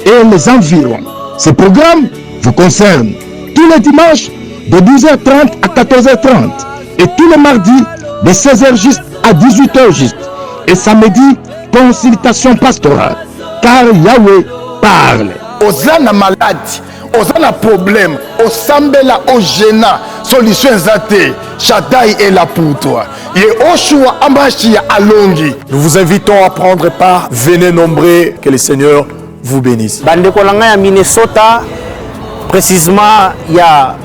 et les environs, ce programme vous concerne. Tous tous les dimanches de 12h30 à 14h30 et tous les mardis de 16h juste à 18h juste. Et samedi, consultation pastorale, car Yahweh parle. Ozana malade, ozana problème, osambela ogena, solution zate, Shaddai est là pour toi. Et Oshua Ambashi Alongi. Nous vous invitons à prendre part, venez nombreux, que le Seigneur vous bénisse. Bandekolanga ya Minnesota, précisément il y a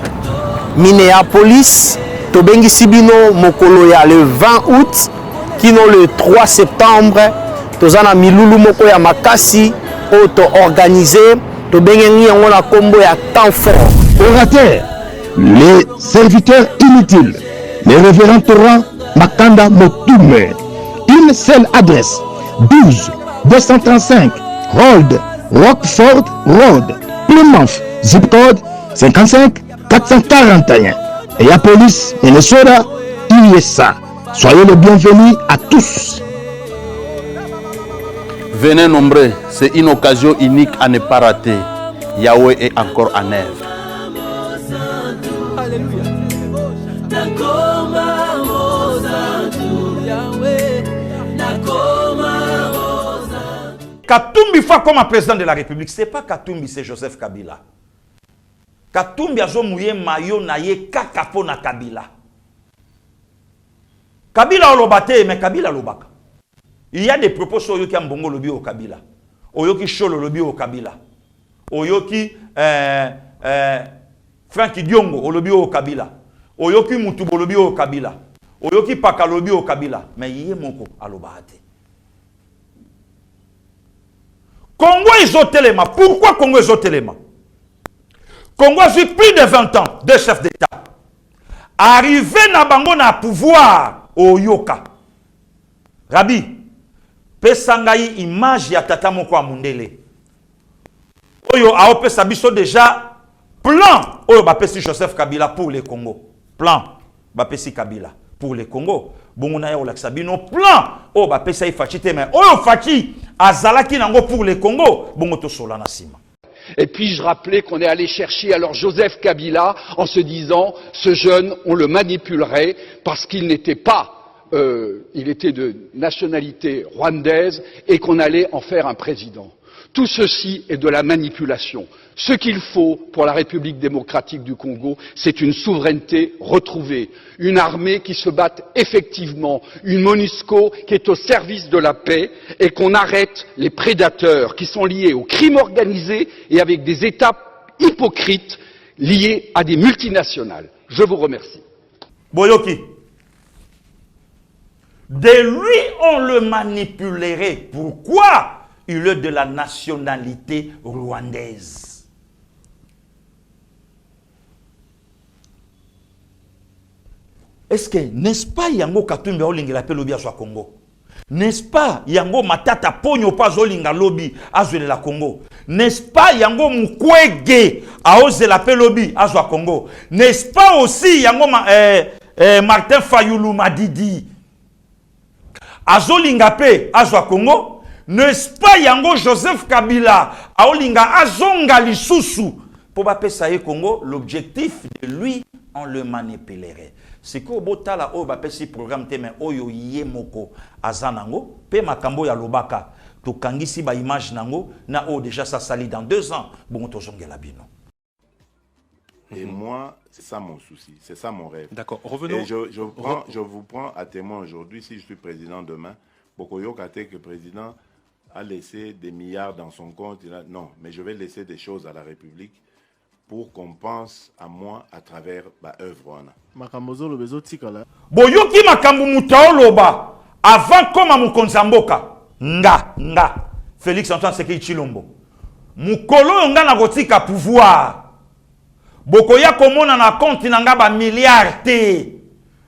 Minneapolis, Tobengi Sibino Mokolo ya le 20 août, kino le 3 septembre, tozana Milulu Moko ya Makasi, auto organisé, Tobengi yango na kombo ya temps fort. Orateur, les serviteurs inutiles, les révérends Torah Makanda Motume. Une seule adresse, 12 235 Road, Rockford Road, Plymouth, zip code 55 441. Et à police, Minnesota, USA. Soyez les bienvenus à tous. Venez nombreux, c'est une occasion unique à ne pas rater. Yahweh est encore en œuvre. Katumbi fois comme président de la République, c'est pas Katumbi, c'est Joseph Kabila. Katumbi a mouillé mayo na ye kakapo na Kabila. Kabila olobate, mais Kabila lobaka. Il y a des propos sur Oyoki Mbongo lobi au Kabila. Oyoki Sholo lobi au Kabila. Oyoki Frankie Diongo lobi au Kabila. Oyoki Mutubo lobi au Kabila. Oyoki Paka lobi au Kabila. Mais il y a moko alobate. Congo isotelema. Pourquoi Congo isotelema? Congo a vu plus de 20 ans de chefs d'État. Arrivé na bango na pouvoir au Yoka. Rabi, pesangai image ya tata moko amundele. Oyo aopesa biso déjà plan oyo bapesi Joseph Kabila pour le Congo. Plan bapesi Kabila pour le Congo. Bongona yo laksa bino plan oyo bapesa ifachi te mais oyo fachi azalaki nango pour le Congo. Bongo to solana sima. Et puis je rappelais qu'on est allé chercher alors Joseph Kabila en se disant ce jeune on le manipulerait parce qu'il n'était pas il était de nationalité rwandaise et qu'on allait en faire un président. Tout ceci est de la manipulation. Ce qu'il faut pour la République démocratique du Congo, c'est une souveraineté retrouvée, une armée qui se batte effectivement, une MONUSCO qui est au service de la paix et qu'on arrête les prédateurs qui sont liés au crime organisé et avec des États hypocrites liés à des multinationales. Je vous remercie. Boyoki. De lui, on le manipulerait. Pourquoi? Il est de la nationalité rwandaise. Est-ce que, n'est-ce pas, Yango Katumbi Olinga l'appelle lobby à Congo? N'est-ce pas, Yango Matata Pogno pas Olinga lobby à la Congo? N'est-ce pas, Yango Mukwege à ose l'appelle lobby à Congo? N'est-ce pas aussi, Yango Martin Fayoulou Madidi Azolinga pe azwa Congo? N'est-ce pas Yango Joseph Kabila Aolinga Azonga Lisusu pour bapesa Congo? L'objectif de lui, on le manipulerait. C'est que botala o bapesi programme teme oyo yemoko azanango pe makambo ya lobaka to kangisi ba image nango na o déjà ça sali dans 2 ans bon to zongela bino. Et moi, c'est ça mon souci, c'est ça mon rêve. D'accord, revenons. Et je vous prends à témoin aujourd'hui, si je suis président demain, Bokoyo Kate, que le président a laissé des milliards dans son compte. Non, mais je vais laisser des choses à la République pour qu'on pense à moi à travers ma œuvre. Boyoki makambu mutaoloba avant koma mukonzamboka nga Félix Antoine Sekei Chilombo mukolo nga na kotika pouvoir bokoya komona na compte na nga ba milliards te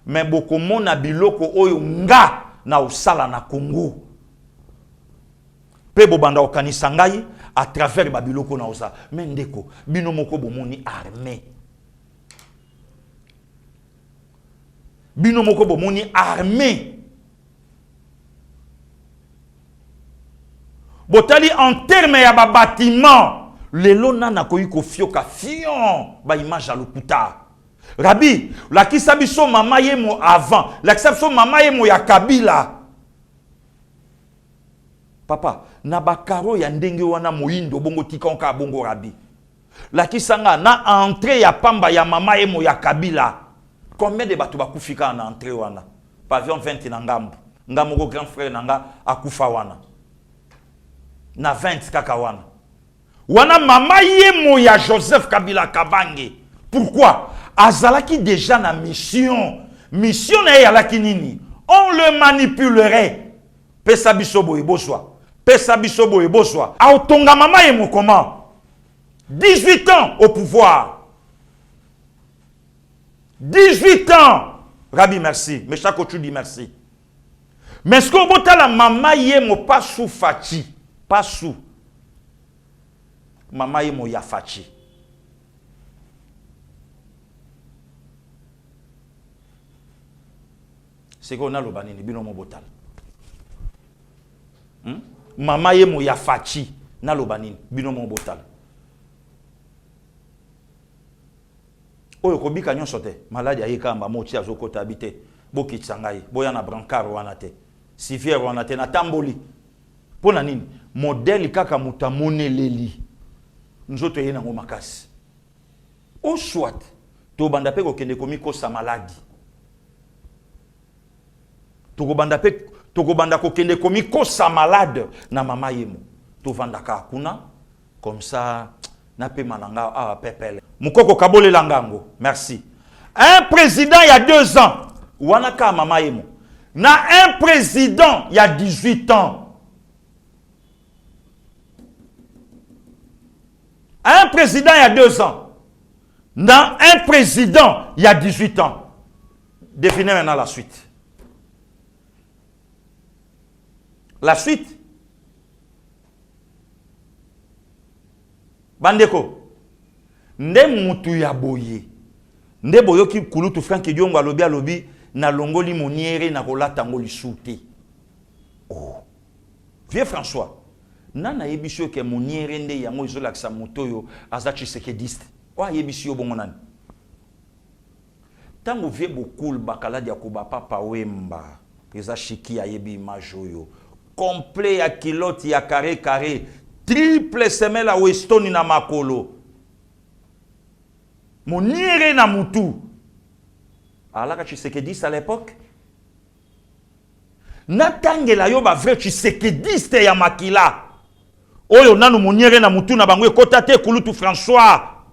mais bokomona biloko oyo nga na osala na Congo pe bobanda okanisa ngai à travers ba biloko na osa mais ndeko bino moko bomoni armée bino moko bomoni armée botali en terme ya ba bâtiment lelo nana koyi ko fioka fion ba image à lokuta. Rabbi, la kisa biso mama ye mo avant, la kisa biso mama ye mo ya Kabila. Papa, na bakaro ya ndenge wana moindo bongo tikonka bongo Rabbi. La kisanga na entrée ya pamba ya mama ye mo ya Kabila. Combien de bato bakufika na entrée wana? Pavillon 20 na ngambo. Ngambo ko grand frère nanga akufa wana. Na 20 kaka wana. Wana mama ye mo ya Joseph Kabila Kabange. Pourquoi? Azalaki déjà na mission. Mission na yalaki nini? On le manipulerait. Pesa bisobo e boswa. Pesa bisobo e boswa. Autonga mama ye mo comment? 18 ans au pouvoir. 18 ans. Rabbi, merci. Mais chaque autre dit merci. Mais ce qu'on voit la maman ye mo pas sous Fati. Pas sous. Maman ye mo ya Fati. C'est qu'on a le banini, bino mo botal. Maman ye mo ya Fati. Na lo banini, bino mo botal. Oyo kobika nyon sote maladi ayeka mba moti azokota habité boki tsangai boya na brancard wana te sivière wana te na tamboli pona nini modèle kaka mutamone leli nzoto yena ngo makasi o soit to banda pe ko kende komiko sa maladi to ko banda ko kende komiko sa malade na mama yemo to vandaka kuna comme ça na pe mananga a pepele mukoko kabole langango merci. Un président il y a 2 ans wanaka mama yemo na un président il y a 18 ans. Un président il y a 2 ans na un président il y a 18 ans. Définez maintenant la suite. La suite. Bandeko. Nde mutu ya boye. Nde boyo ki kulutu Frank Diongo alobi na longoli moniere na kolata ngoli soute. Oh. Vieux François. Nana yebisio ke moniere nde yango izolakisa motoyo azachi sekediste. Wa yebisio bongo nani. Tango vie bokul bakaladi ya kuba papa wemba. Eza shiki ya yebi majoyo. Complet ya kilote ya carré. Triple semelle à Weston na makolo. Moniere na mutu. Alaka Tshisekedi à l'époque. Natangela yo ba vrai Tshisekediste ya makila. Oyo nanu moniere na mutu na bango ekota te kulutu François.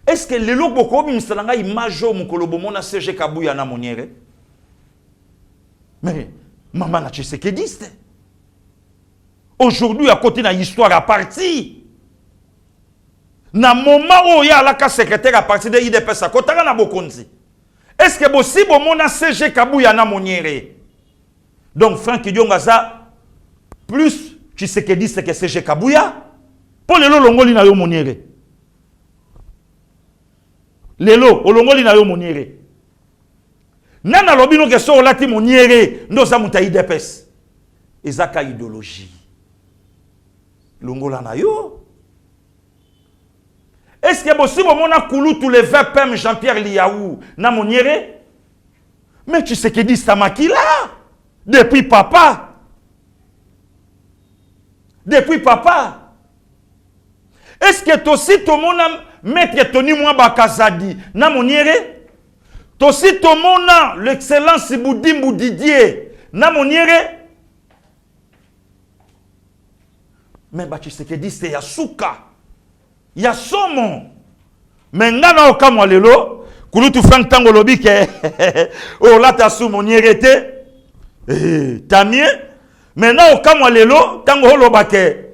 Est-ce que lelo boko bimisalanga image mukolo bomona CG Kabuya na moniere? Mais maman na Tshisekediste. Aujourd'hui, à côté de l'histoire à partir, na moment où il y a la secrétaire à partir de l'IDPS, à côté de la Bokonzi. Est-ce que possible mon CG Kabuya na moniere? Donc, Frank Diongaza, plus tu sais que dit c'est que CG Kabuya, pour le longoli na yo moniere. Lelo, olongoli na yo moniere. Nana lobino que so lati moniere, ndo za muta IDPS. Ezaka idéologie. Longola na yo. Est-ce que possible mon a koulou tous les 20 PM Jean-Pierre Liaou na moniere? Mais tu sais que dit ça makila depuis papa. Depuis papa. Est-ce que toi aussi tout le monde maître Tony Mwamba Kazadi na moniere? Toi aussi tout le monde l'excellence Boudimbu Didier na moniere? Mais tu sais que dit c'est Yasuka. Yasomo. Mais ngana okamwa lelo, kulutu Frank Tango lobi ke oh la ta sou moniere te. Tamie. Maintenant okamwa lelo, tango holoba ke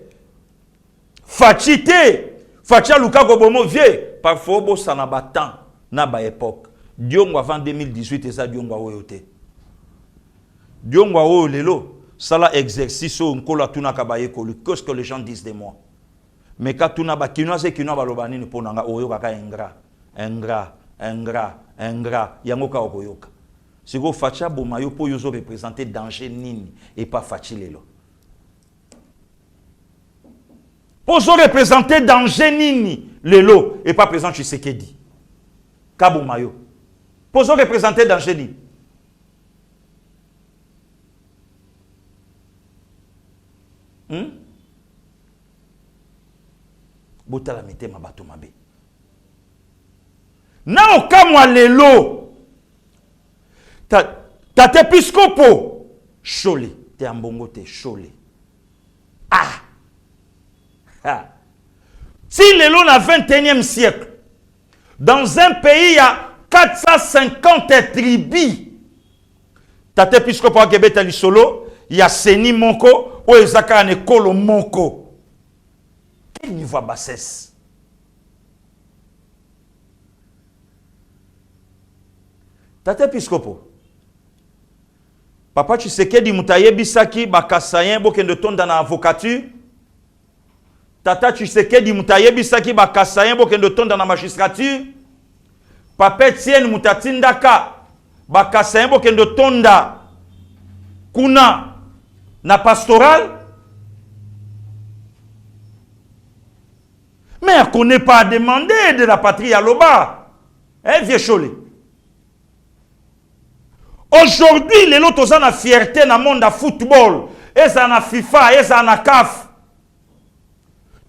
Fachite. Facha luka gobomo vie. Parfois bo sana batan na ba époque. Diongo avant 2018 eza diongo oyote. Diongo o lelo. Sala exercice au nkola tuna kabaye kolu. Qu'est-ce que les gens disent de moi? Mais quand tuna ba kinoa se kinoa balobani ni ponanga oyo kaka ingrat yango ka okoyoka. Siko facha bomayo po yozo représenter danger nini et pas fachi lelo. Pozo représenter danger nini lelo et pas présent Tshisekedi. Kabo Mayo. Pozo représenter danger nini. Botala mete mabato mabe. Na okamwa lelo. Tate Piscopo. Chole. Te ambongo te chole. Ah. Si lelo na 21e siècle, dans un pays il y a 450 tribus, Tate Piscopo a gebeta li solo, il y a Seni Monko, ou Ezaka ne Kolo Monko. Quel niveau de bassesse? Tate Piscopo. Papa Tshisekedi mutaye bisaki bakasayen bokende tonda na avocature. Tata Tshisekedi mutaye bisaki bakasayen bokende tonda na magistrature. Papa Etienne mutatindaka bakasayen bokende tonda kuna na pastoral. Mais on n'est pas demandé de la patrie à l'Oba. Hein, vieux Cholé. Aujourd'hui, les autres ont la fierté dans le monde de football. Ils ont la FIFA, ils ont la CAF.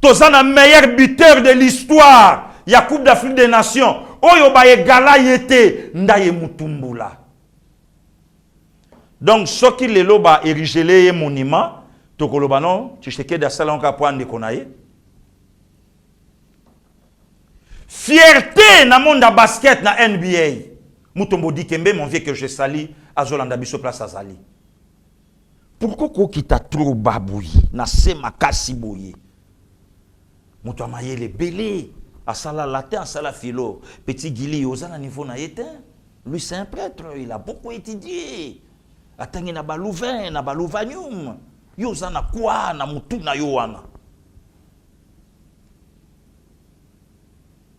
Ils ont le meilleur buteur de l'histoire. Il y a la Coupe d'Afrique des Nations. Oyo baye gala yete ndaye mutumbula. Donc, ce qui les loba érigé les monuments, tokoloba non, tu sais que dans salon kapwan de konaye. Fierté dans le monde de basket na NBA. Mutombo Dikembe, mon vieux que je sali, Azolanda Biso place Azali. Pourquoi qui t'a trop babouillé, na se makasi bouillé? Mutoamaye les belés, asala latin, asala philo, petit Gili, osana niveau na yete. Lui c'est un prêtre, il a beaucoup étudié. Atangi na balouvain, na balouvanium. Yozana kwa na mutu na yoana.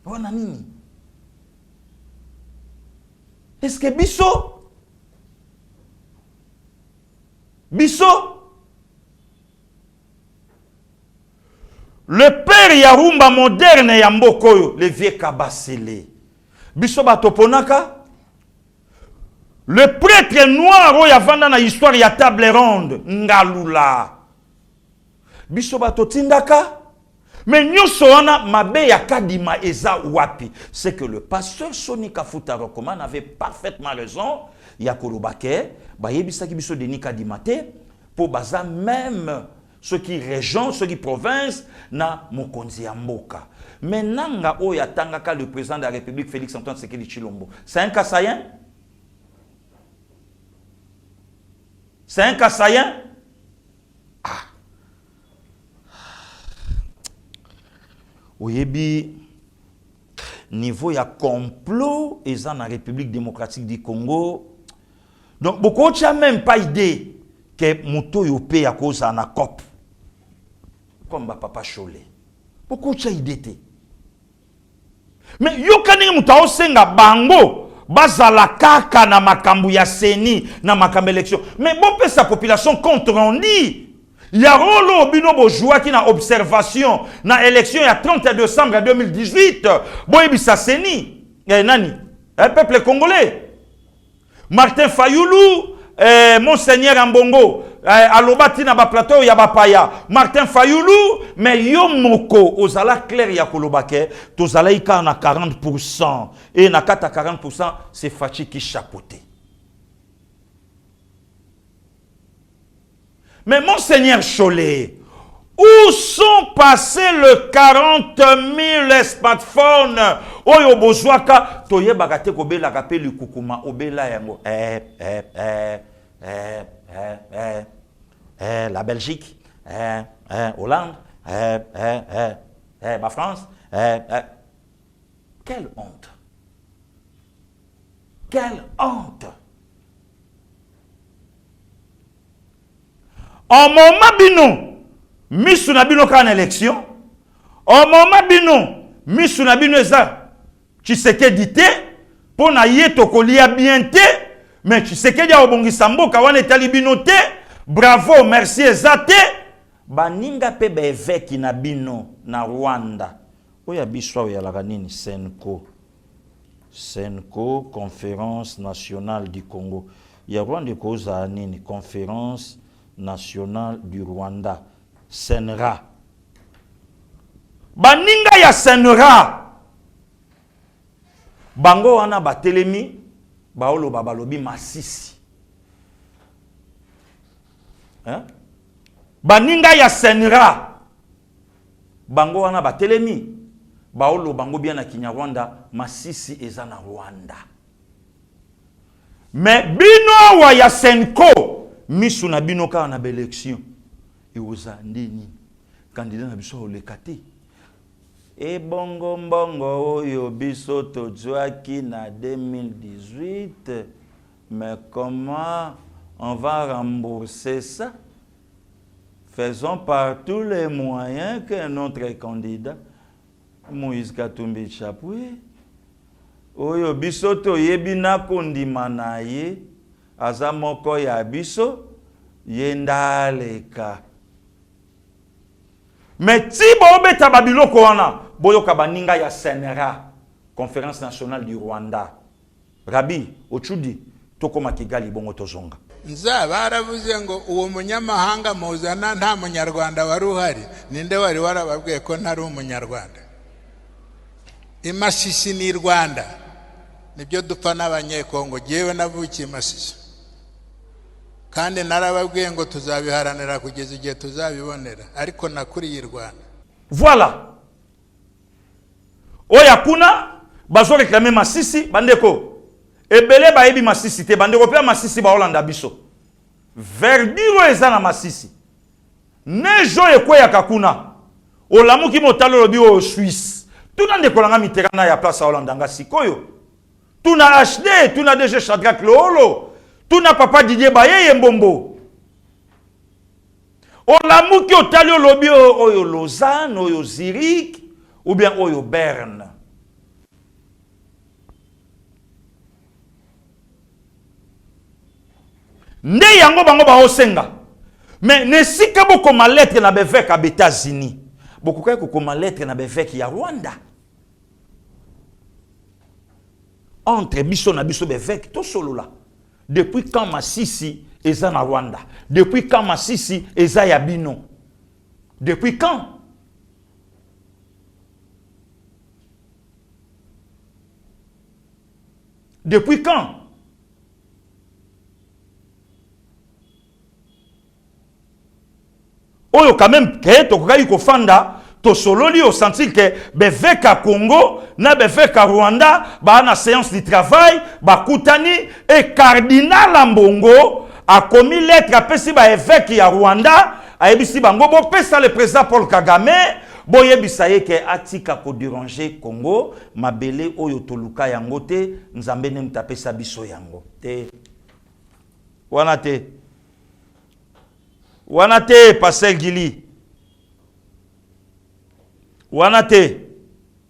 Wana nini? Est-ce que Bisso, le père Yarumba moderne Yambokoyo, le vieux Kabasele, Bisso Batoponaka, le prêtre noir où yavanda na histoire ya table ronde, Ngalula, Bisso Batotindaka. Mais nous sommes mabe ya kadima eza wapi. C'est que le pasteur Soni Kafuta Rokoman avait parfaitement raison. Yakolobake, ba yebisaki biso deni kadima te pour baza même ceux qui région, ceux qui province na mokonzi ya mboka. Mais nanga oya tangaka le président de la République Félix Antoine Tshisekedi Tshilombo. C'est un Kassayen? C'est un Kassayen? Oyebi niveau ya complot et dans la République démocratique du Congo. Donc beaucoup n'ont même pas idée que Mouto Yopé à cause en COP. Comme papa Cholé. Beaucoup n'ont idée. Mais yokani Mouta Osenga Bango bazala kaka na makambu ya seni na makambu élection. Mais bon peut sa population contre on dit. Il y a rolo bino bojoua qui na observation na élection il y a 30 décembre 2018 boyebi sa seni nani un peuple congolais Martin Fayoulou Monseigneur Ambongo alobati na ba plateau ya bapaya Martin Fayoulou mais yo moko ozala clair ya kolobake tozala ika na 40% et na kata 40% c'est Fachi qui chapeauté. Mais Monseigneur Cholé, où sont passés le 40 000 smartphones? Oyo bozwaka toye bagate ko bela kapeli kukuma obela yango. La Belgique, Hollande, la France. Quelle honte! Quelle honte! En moment bino, misu na bino ka na élection. En moment bino, misu na bino eza Tshisekedi te, po na ye tokolia bien te, mais Tshisekedi a obongisa mboka wana etali bino te. Bravo, merci eza te. baninga pe ba évêque na bino na Rwanda oya biso ya la nini Senco Conférence nationale du Congo ya Rwanda koza nini Conférence nationale du Rwanda Senra baninga ya Senra bango wana batelemi baolo babalobi Masisi hein? Baninga ya Senra bango wana batelemi baolo bango bien na Kinyarwanda Masisi eza na Rwanda mais bino wa ya Senko misu na bino ka na élection e oza ndini candidat na biso olekate e bongo mbongo oyo biso tozwaki na 2018 mais comment on va rembourser ça? Faisons par tous les moyens que notre candidat Moïse Katumbi Chapwe oyo biso toyebi na kondima na ye aza moko ya biso yendaleka mais ti bobeta babiloko wana boyoka baninga ya Senera Conférence nationale du Rwanda Rabi Ochudi tokoma Kigali bongo tozonga nza baravuze ngo uwo munyamahanga muzana nta munyarwanda wari uhari ninde wari warababwiye ko ntari umunyarwanda Imasisi ni Rwanda nibyo dupfa n'abanyekongo jewe navukiye Masisi kandi narababwiye ngo tuzabiharanira kugeza igihe tuzabibonera ariko nakuriye Rwanda voilà oya kuna bazo réclamer Masisi bandeko ebele bayebi Masisi te bandeko pe Masisi ba Hollanda biso verdiro eza na Masisi nejo ekweya kakuna olamuki motalo lobi o Suisse tuna ndekolanga miterana ya place Hollanda nga sikoyo tuna HD tuna DG Shadrack Lolo tuna papa Didier Bayeye Mbombo olamuki otali lobi oyo Lausanne oyo Zurich ou bien oyo Berne nde yango bango ba osenga mais ne sika boko ma lettre na bevek à États-Unis boko kay ko ma lettre na bevek ya Rwanda entre biso na biso bevek to solo là depuis quand Masisi eza na Rwanda depuis quand Masisi eza ya bino depuis quand depuis quand oyo quand même que tokokai kofanda to sololi au sentir que beveka Congo na beveka Rwanda ba na séance du travail ba kutani et cardinal Mbongo a commis lettre à pesi ba évêque ya Rwanda a ebisi bango bo pesa le président Paul Kagame bo yebisa ye ke atika ko déranger Congo mabele oyo toluka yango te nzambe ne mtapesa biso yango te wana te Pasteur Gili wana te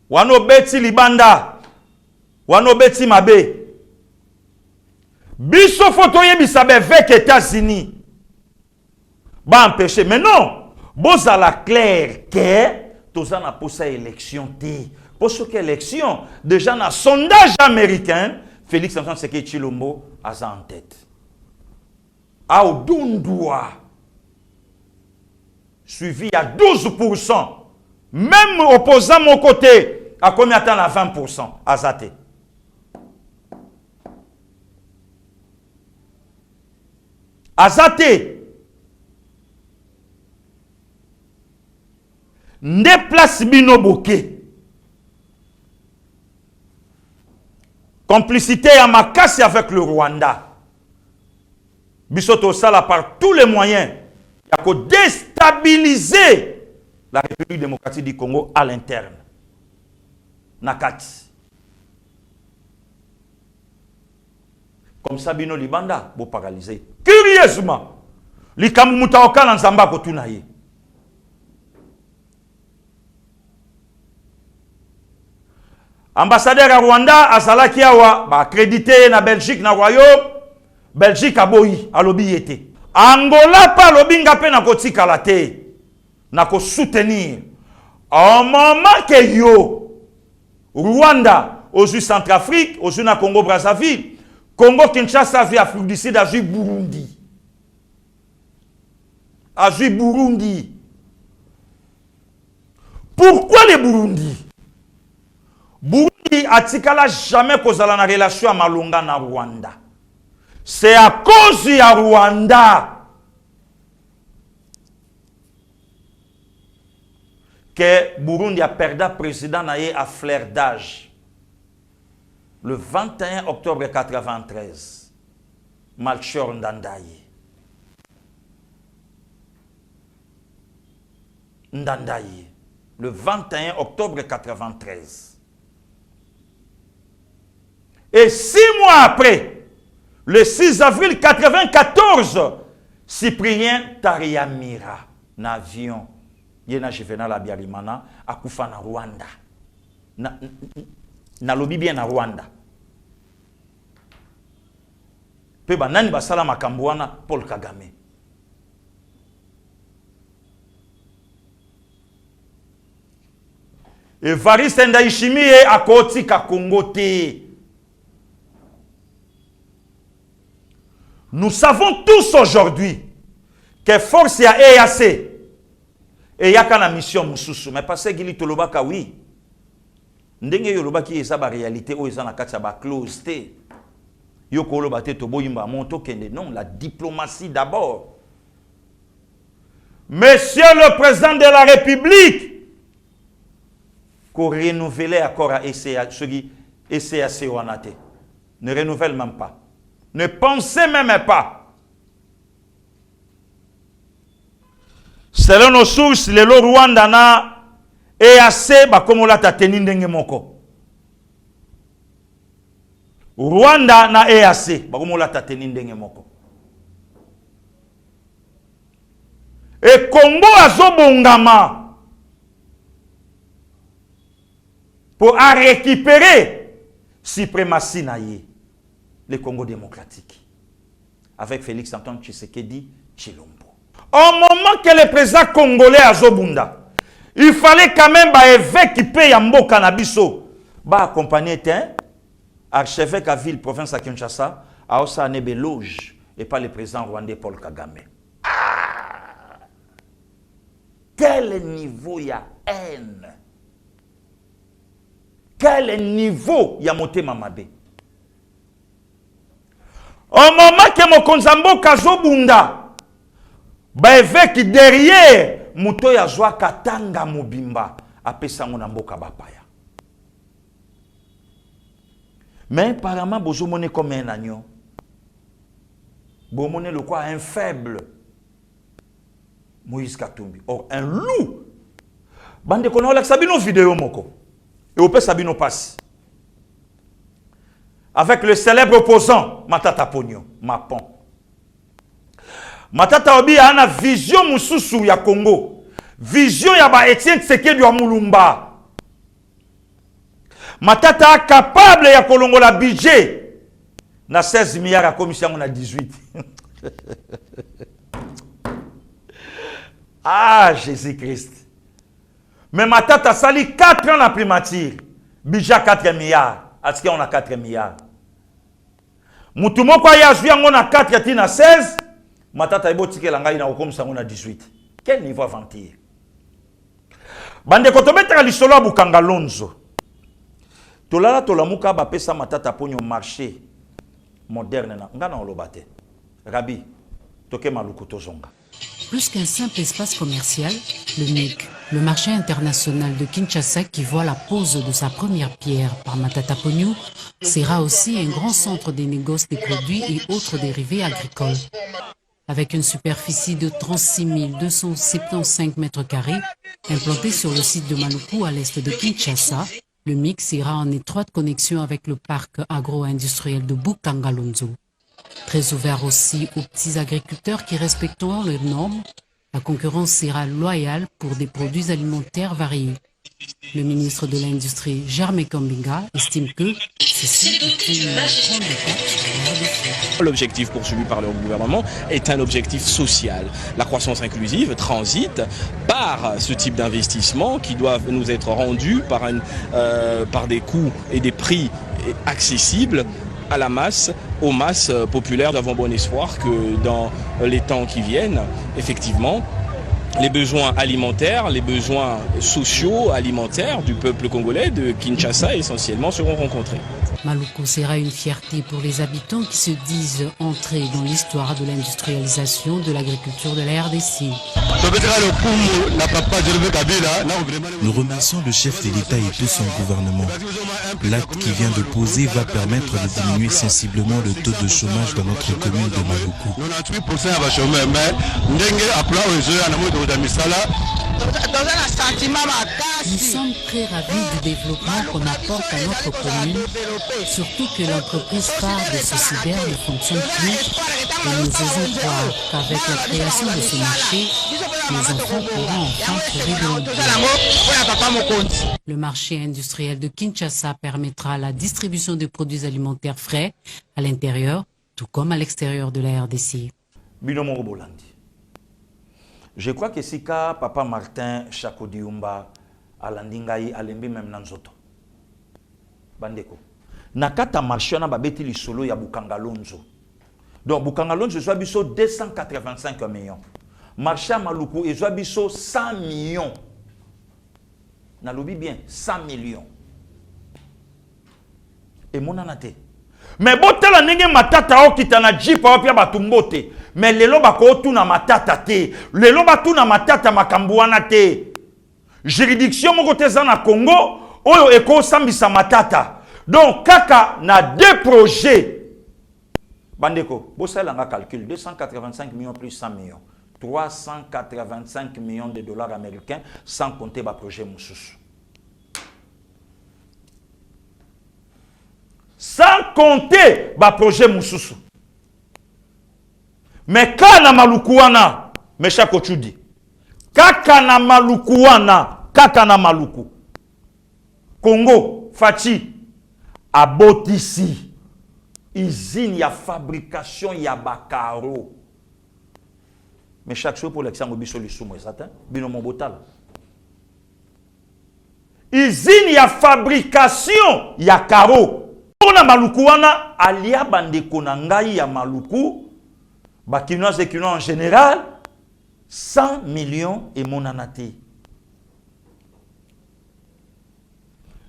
wano beti libanda wano beti mabe biso photo yebisa bevek États-Unis ba empêcher mais non bozala clair que toza na posa élection te parce que élection déjà na sondage américain Félix Antoine Tshisekedi Tshilombo aza en tête au Dundua suivi à 12%. Même opposant mon côté, à combien de temps à 20% à Zate. À Zate. Ne place bino boké. Complicité à ma casse avec le Rwanda. Bisoto Sala par tous les moyens. Il faut déstabiliser la République démocratique du Congo à l'interne. Nakati. Comme ça, Bino Libanda, vous paralysez. Curieusement, les Kamumuta en Zamba Kotunaye. Ambassadeur à Rwanda, à Salakiawa, accrédité na Belgique, na Royaume, Belgique a boyi, à l'obi yete. Angola pa lobinga pe na kotika la te. nako soutenir au moment que yo Rwanda aux Centrafrique aux na Congo Brazzaville Congo Kinshasa vu Afrique du Sud vu Burundi vu Burundi. Pourquoi les Burundi? Burundi atikala jamais kozala na relation à malonga na Rwanda. C'est à cause de Rwanda que Burundi a perdu le président à fleur d'âge. Le 21 octobre 1993, Melchior Ndadaye. Ndadaye. Le 21 octobre 1993. Et 6 mois après, le 6 avril 1994, Cyprien Taryamira, n'avion, Yena Juvenal Abiyarimana, a kufa na Rwanda. Na lobi bien na Rwanda. Pe banani basala makambwana Paul Kagame. Evariste Ndayishimiye akotika Congo te. Nous savons tous aujourd'hui que force ya EAC et yaka na mission mususu mais parce que tolobaka oui. Ndenge yolobaki eza ba réalité o eza na kati ya ba close te. Yo koloba te to boyimba monto kende non la diplomatie d'abord. Monsieur le président de la République qu'on renouvelle accord à ECAC Wanate. Ne renouvelle même pas. Ne pensez même pas. Selon nos sources, le Rwanda na EAC bakomola tateni ndenge moko. Rwanda na EAC bakomola tateni ndenge moko. Et Congo azobongama pour récupérer suprématie naïe, le Congo démocratique, avec Félix Antoine Tshisekedi Tshilombo. Au moment que le président congolais a Zobunda, il fallait quand même évêque qui paye un beau cannabiso, accompagner archevêque à ville, province à Kinshasa, à Osa Nebe loge, et pas le président rwandais Paul Kagame. Ah! Quel niveau y a haine! Quel niveau y a monté Mamabe? Au moment que Mokonzambo Kazobunda, évêque derrière, Muto ya Zwa Katanga Mobimba, apesa Monambo Kabapaya. Mais apparemment, Bozo Mone comme un agneau. Bomone le quoi? Un faible. Moïse Katumbi. Or, un loup. Bande kono la sabino vidéo moko. Et au Sabino passe. Avec le célèbre opposant Matata Ponyo, Mapon. Matata Obi a une vision mususu ya Congo. Vision ya ba Etienne Tshisekedi wa Mulumba. Matata a capable ya kolongo la budget. Na 16 milliards à commission on a 18. Ah, Jésus-Christ. Mais Matata sali 4 ans la primature. Budget 4 milliards. Est-ce qu'on a 4 milliards? Moutoumoko ya joué on a 4 et na 16. Matata ibo tike la ngai na comme ça on a 18. Quel niveau aventure? Bande ko to mettre lisolo ya Bukanga Lonzo. Tolala tolamuka ba pesa Matata Ponyo marché moderne na ngana olobate. Rabi toke maluku tozonga. Plus qu'un simple espace commercial, le MIC, le marché international de Kinshasa qui voit la pose de sa première pierre par Matata Ponyo, sera aussi un grand centre des négoces des produits et autres dérivés agricoles. Avec une superficie de 36 275 m², implanté sur le site de Maluku à l'est de Kinshasa, le MIC sera en étroite connexion avec le parc agro-industriel de Bukanga Lonzo. Très ouvert aussi aux petits agriculteurs qui respecteront les normes, la concurrence sera loyale pour des produits alimentaires variés. Le ministre de l'Industrie, Germain Kambinga, estime que ceci est une grande étape. L'objectif poursuivi par le gouvernement est un objectif social. La croissance inclusive transite par ce type d'investissement qui doivent nous être rendus par des coûts et des prix accessibles à la masse, aux masses populaires. Nous avons bon espoir que dans les temps qui viennent, effectivement, les besoins alimentaires, les besoins sociaux alimentaires du peuple congolais, de Kinshasa essentiellement, seront rencontrés. Maluku sera une fierté pour les habitants qui se disent entrer dans l'histoire de l'industrialisation de l'agriculture de la RDC. Nous remercions le chef de l'État et tout son gouvernement. L'acte qui vient de poser va permettre de diminuer sensiblement le taux de chômage dans notre commune de Maluku. Nous sommes très ravis du développement qu'on apporte à notre commune, surtout que l'entreprise phare de ce cyber ne fonctionne plus et nous osons croire qu'avec la création de ce marché, nos enfants pourront enfin trouver de l'emploi. Le marché industriel de Kinshasa permettra la distribution de produits alimentaires frais à l'intérieur, tout comme à l'extérieur de la RDC. Binomo Bolandi. Je crois que si Papa Martin Chakodiumba alandingai alembi même nanzoto. Bandeko. Nakata marché na babeti li solo ya Bukangalonzo. Donc Bukangalonzo soit biso 285 millions. Marché à Maluku et soit biso 100 millions. Na lobi bien 100 millions. Et mon anate. Mais botela ndenge matata okita na jipa opia batumbote. Mais lelo bako tuna matata te. Lelo batuna matata makambuana te. Juridiction moko te za na Congo oyo eko sambisa matata. Donc kaka na deux projets. Bandeko, bosala nga calcul 285 millions plus 100 millions. 385 millions de dollars américains sans compter ba projet mususu. Sans compter ba projet mususu. Mais kana malukuana, mesha kochudi. Kaka na malukuana, kaka na maluku. Congo, Fachi, abotisi. Usine ya fabrication ya bakaro. Mais chaque chose pour l'exemple biso lisumo exact, bino mobotal. Usine ya fabrication ya karo. Pour malukuana alia bandeko na ngai ya maluku. Bakinois et kinois en général, 100 millions et mon anate.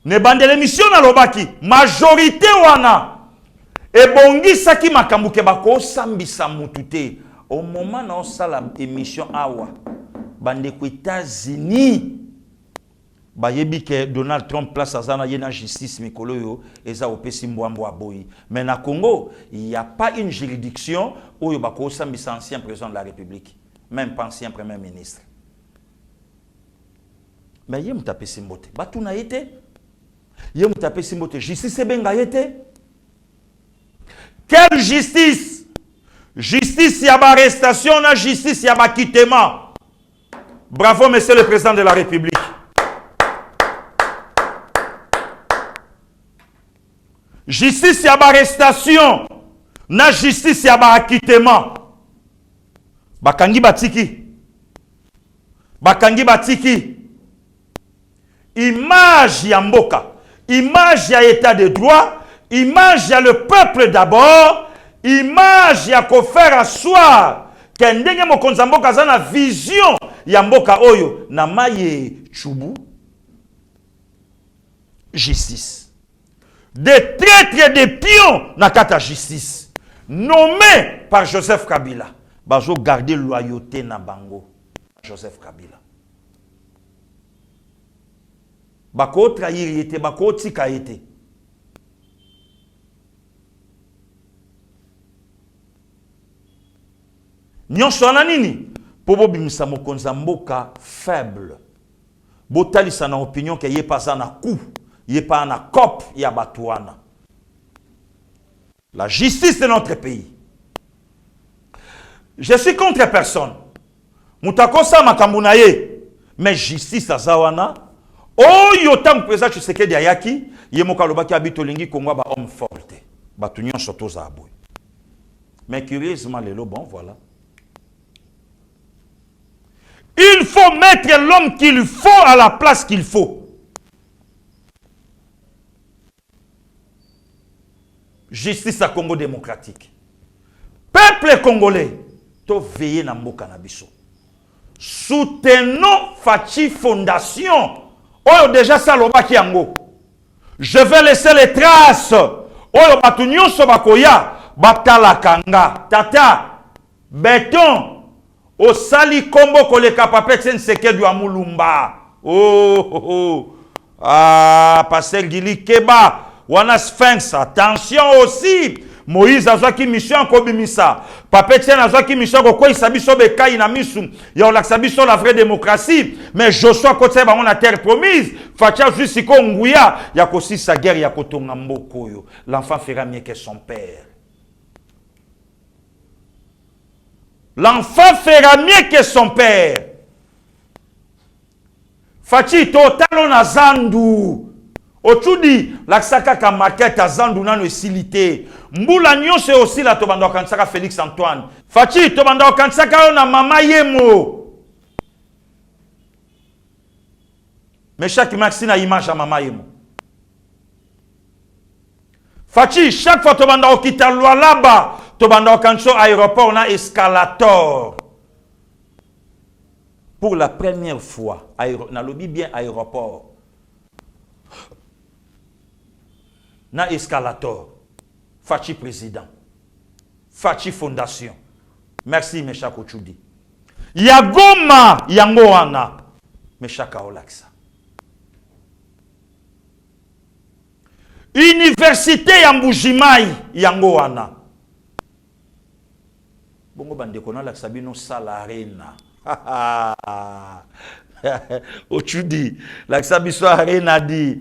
Ne bande l'émission na lobaki, majorité wana, et bongi saki makambuke bako sambisa mutute. Au moment où on sala émission awa, bande ko États-Unis, bayebi ke Donald Trump place azana yena justice mikolo yo eza opesi mbwambo aboyi. Mais na Congo, il n'y a pas une juridiction où il y a un ancien président de la République, même pas ancien premier ministre. Mais il y a un simbote. Batou na été. Il y a un simbote. Justice benga été. Quelle justice? Justice, il y a arrestation, justice, il y a acquittement. Bravo, monsieur le président de la République. Justice, il y a arrestation. Na justice, il y a acquittement. Bakangi batiki. Bakangi batiki. Image ya mboka. Image ya état de droit. Image ya le peuple d'abord. Image ya ko faire asseoir. Kendenge mokonza mboka za na vision ya mboka oyo. Na maye chubu. Justice. Des traîtres et des pions na kata justice. Nommé par Joseph Kabila. Bazo garder loyauté na bango. Joseph Kabila. Bako trahir yete, bako tika yete. Nyonso na nini? Pobo bimisa mokonza mboka faible. Botali sa na opinion ke ye pas na coup, ye pas na cop ya batuana. La justice de notre pays. Je suis contre personne. Mutakosa makambunaye. Mais justice azawana. Oh, yotam président Tshisekedi ayaki, yemoka lobaki habito lingi Congo ba homme forte. Ba tunyon soto za aboy. Mais curieusement lelo bon voilà. Il faut mettre l'homme qu'il faut à la place qu'il faut. Justice à Congo démocratique. Peuple congolais, to veiller na mboka na biso. Soutenons Fachi Fondation. Oh, déjà ça lobaki yango. Je vais laisser les traces. Oh, batunyo sobakoya, batala kanga, tata, béton, au sali kombo koleka papet senseke du amulumba. Oh. Ah, pasteur Gili Keba, wana Sphinx, attention aussi. Moïse azwaki mission kobimisa. Papet sen azwaki mission ko isabiso bekai na misu. Ya olakisa biso la vraie démocratie. Mais Joshua kotse bango na terre promise. Facha juste ko nguya ya kosi sa guerre ya kotonga mboko yo. L'enfant fera mieux que son père. L'enfant fera mieux que son père. Fachi totalo na zandu. Otudi laksaka ka market azandu nano esilité. Mbula nyose aussi la tobanda okansaka Félix Antoine. Fachi tobanda okansaka yo na mama yemo. Mais chaque maxi na image à mama yemo. Fachi chaque fois tobanda okita Lualaba, tobanda okanso aéroport na escalator. Pour la première fois, na lobby bien aéroport. Na escalator, Fachi président, Fachi fondation. Merci Meshak Ochudi. Yagoma yangoana, Meshak Olaksa. Université Yambujimai yangoana. Bongo bandeko na laksa bino salarena. Ochudi, laksa biso arena di,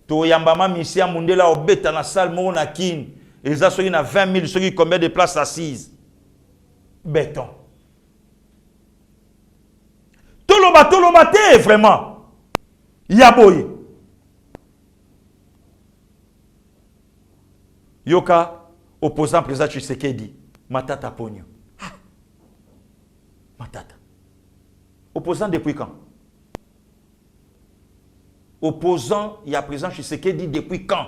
to yambama misia mundela obeta na salle mo na kin. Ils ont soki na 20 000, soki combien de places assises. Béton. Toloba te vraiment. Yaboye. Yoka opposant président Tshisekedi, Matata Pogno. Matata. Opposant depuis quand? Opposant, il y a président Tshisekedi depuis quand?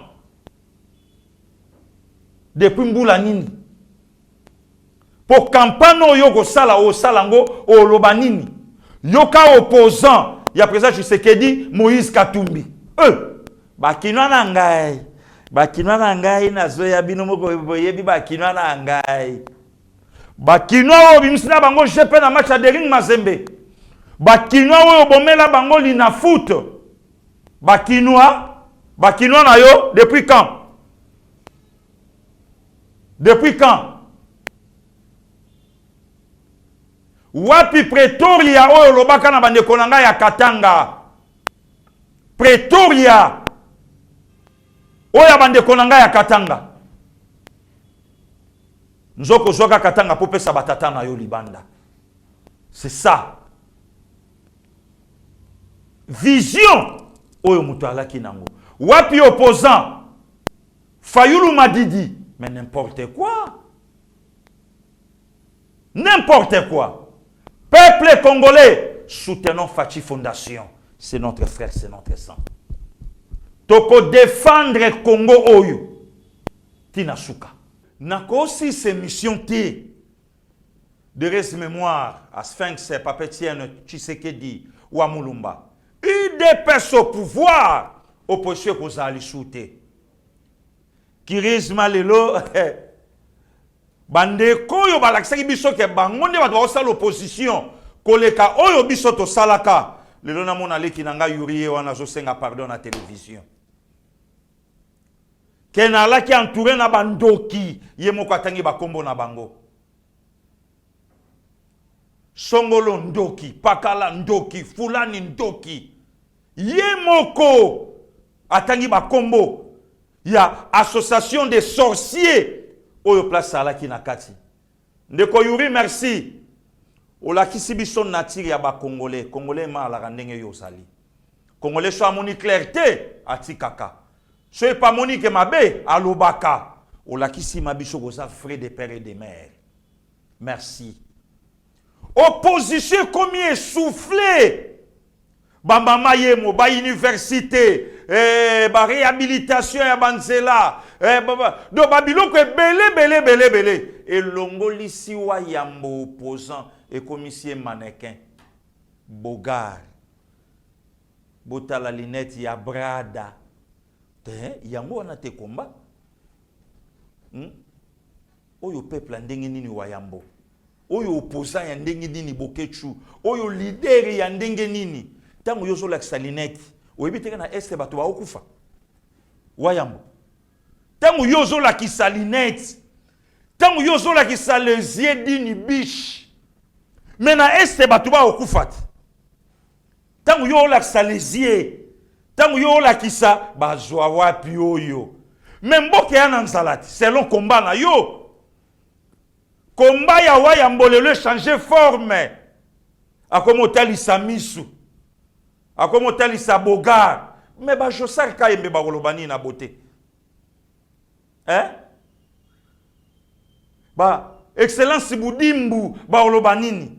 Depuis Mboulanini. Pour campagne yoko sala o salango o lobanini. Yoka opposant, il y a président Tshisekedi Moïse Katumbi. Bakinwa na ngai. Bakinwa na ngai na zoya bino moko boyebi bakinwa na ngai. Bakinwa o bimsina bango jepe na match Adering Mazembe. Bakinwa o bomela bango lina foot. Bakinwa na yo depuis quand? Depuis quand? Wapi Pretoria oyo lobaka na bandeko na ngai ya Katanga. Pretoria oyo bandeko na ngai ya Katanga. Nzoko zoka Katanga popesa batata na yo libanda. C'est ça. Vision oyo muto alaki nango. Wapi opposant Fayulu Madidi. Mais n'importe quoi. N'importe quoi. Peuple congolais, soutenons Fachi Fondation. C'est notre frère, c'est notre sang. Toko défendre Congo oyo. Tinasuka. Nako aussi ces missions T. De reste mémoire à Sphinx, Papetienne, Tshisekedi, ou à Mulumba. UDPS au pouvoir, opposition aux alisouté. Kirisma lelo, bande koyo balaksaki biso ke bangonde bato ba l'opposition, koleka oyo biso to salaka. Lelo na mona leki nanga yuriye wana zo senga pardon na télévision. Kenala ki entouré na bandoki, yemoko atangi bakombo na bango. Songolo ndoki, Pakala ndoki, Fulani ndoki. Yemoko atangi bakombo. Il y a association des sorciers oyo place salaki na kati. Ndeko Yuri merci. Ola kisibiso natiri ya ba congolais, congolais ma la ndenge yo sali. Congolais soit moni clarté atikaka. Soyez pas moni que mabe alobaka. Olakisi mabiso goza frais de père et de mère. Merci. Opposition comme essoufflé. Bambama yemo ba université ba réhabilitation ya banzela do babilo ko belé et longoli siwa yambo opposant et commissaire mannequin Bogar botala linette ya brada te yango wana te komba oyo peuple ndenge nini wa yambo oyo opposant ya ndenge nini bokechu oyo leader ya ndenge nini tango yozo la salinette oyebiteka na este bato ba okufa wayambo tango yozo la kisalinette tango yozo la kisalezie dini biche mena este bato ba okufa tango yo la kisalezie tango yo la kisa bazwa wapi oyo memboke ya na nzalati selon combat na yo combat ya wayambo le changer forme akomotalisa misu akomotalisa Bogar mais ba Josar Kayembe ba kolobani na beauté ba excellence Budimbu ba olobanini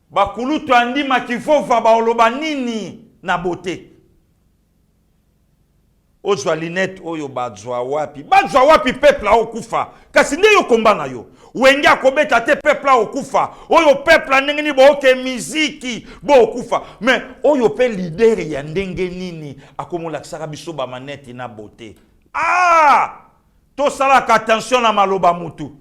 ba kulutu andima kifova ba olobanini na beauté ozwa linette oyo bazwa wapi peuple okufa kasi nde yo komba na yo wenge akobeta te peuple okufa oyo peuple ndenge ni boke miziki bo okufa mais oyo pe leader ya ndenge nini akomola kisaka biso ba manette na beauté to sala attention na maloba mutu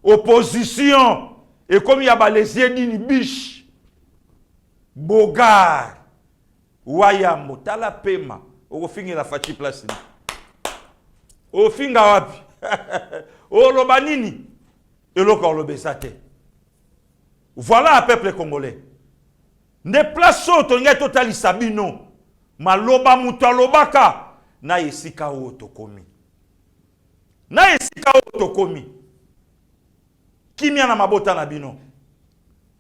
opposition et comme ya ba lesie dini biche Bogar wayambo tala pema ofinga la fachi place ofinga wapi oloba nini eloko olobesa te voilà un peuple congolais ne place to ngai totali sabino maloba mutu alobaka na esika o tokomi kimia na mabota na bino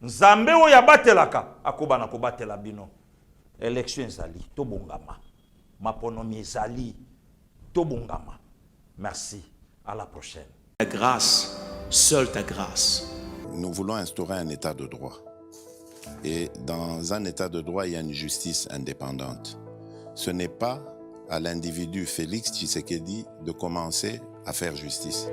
nzambe o ya batelaka akoba na kobatela bino élection ezali tobongama maponomi ezali tobongama. Merci, à la prochaine. Ta grâce, seule ta grâce. Nous voulons instaurer un état de droit. Et dans un état de droit, il y a une justice indépendante. Ce n'est pas à l'individu Félix Tshisekedi de commencer à faire justice.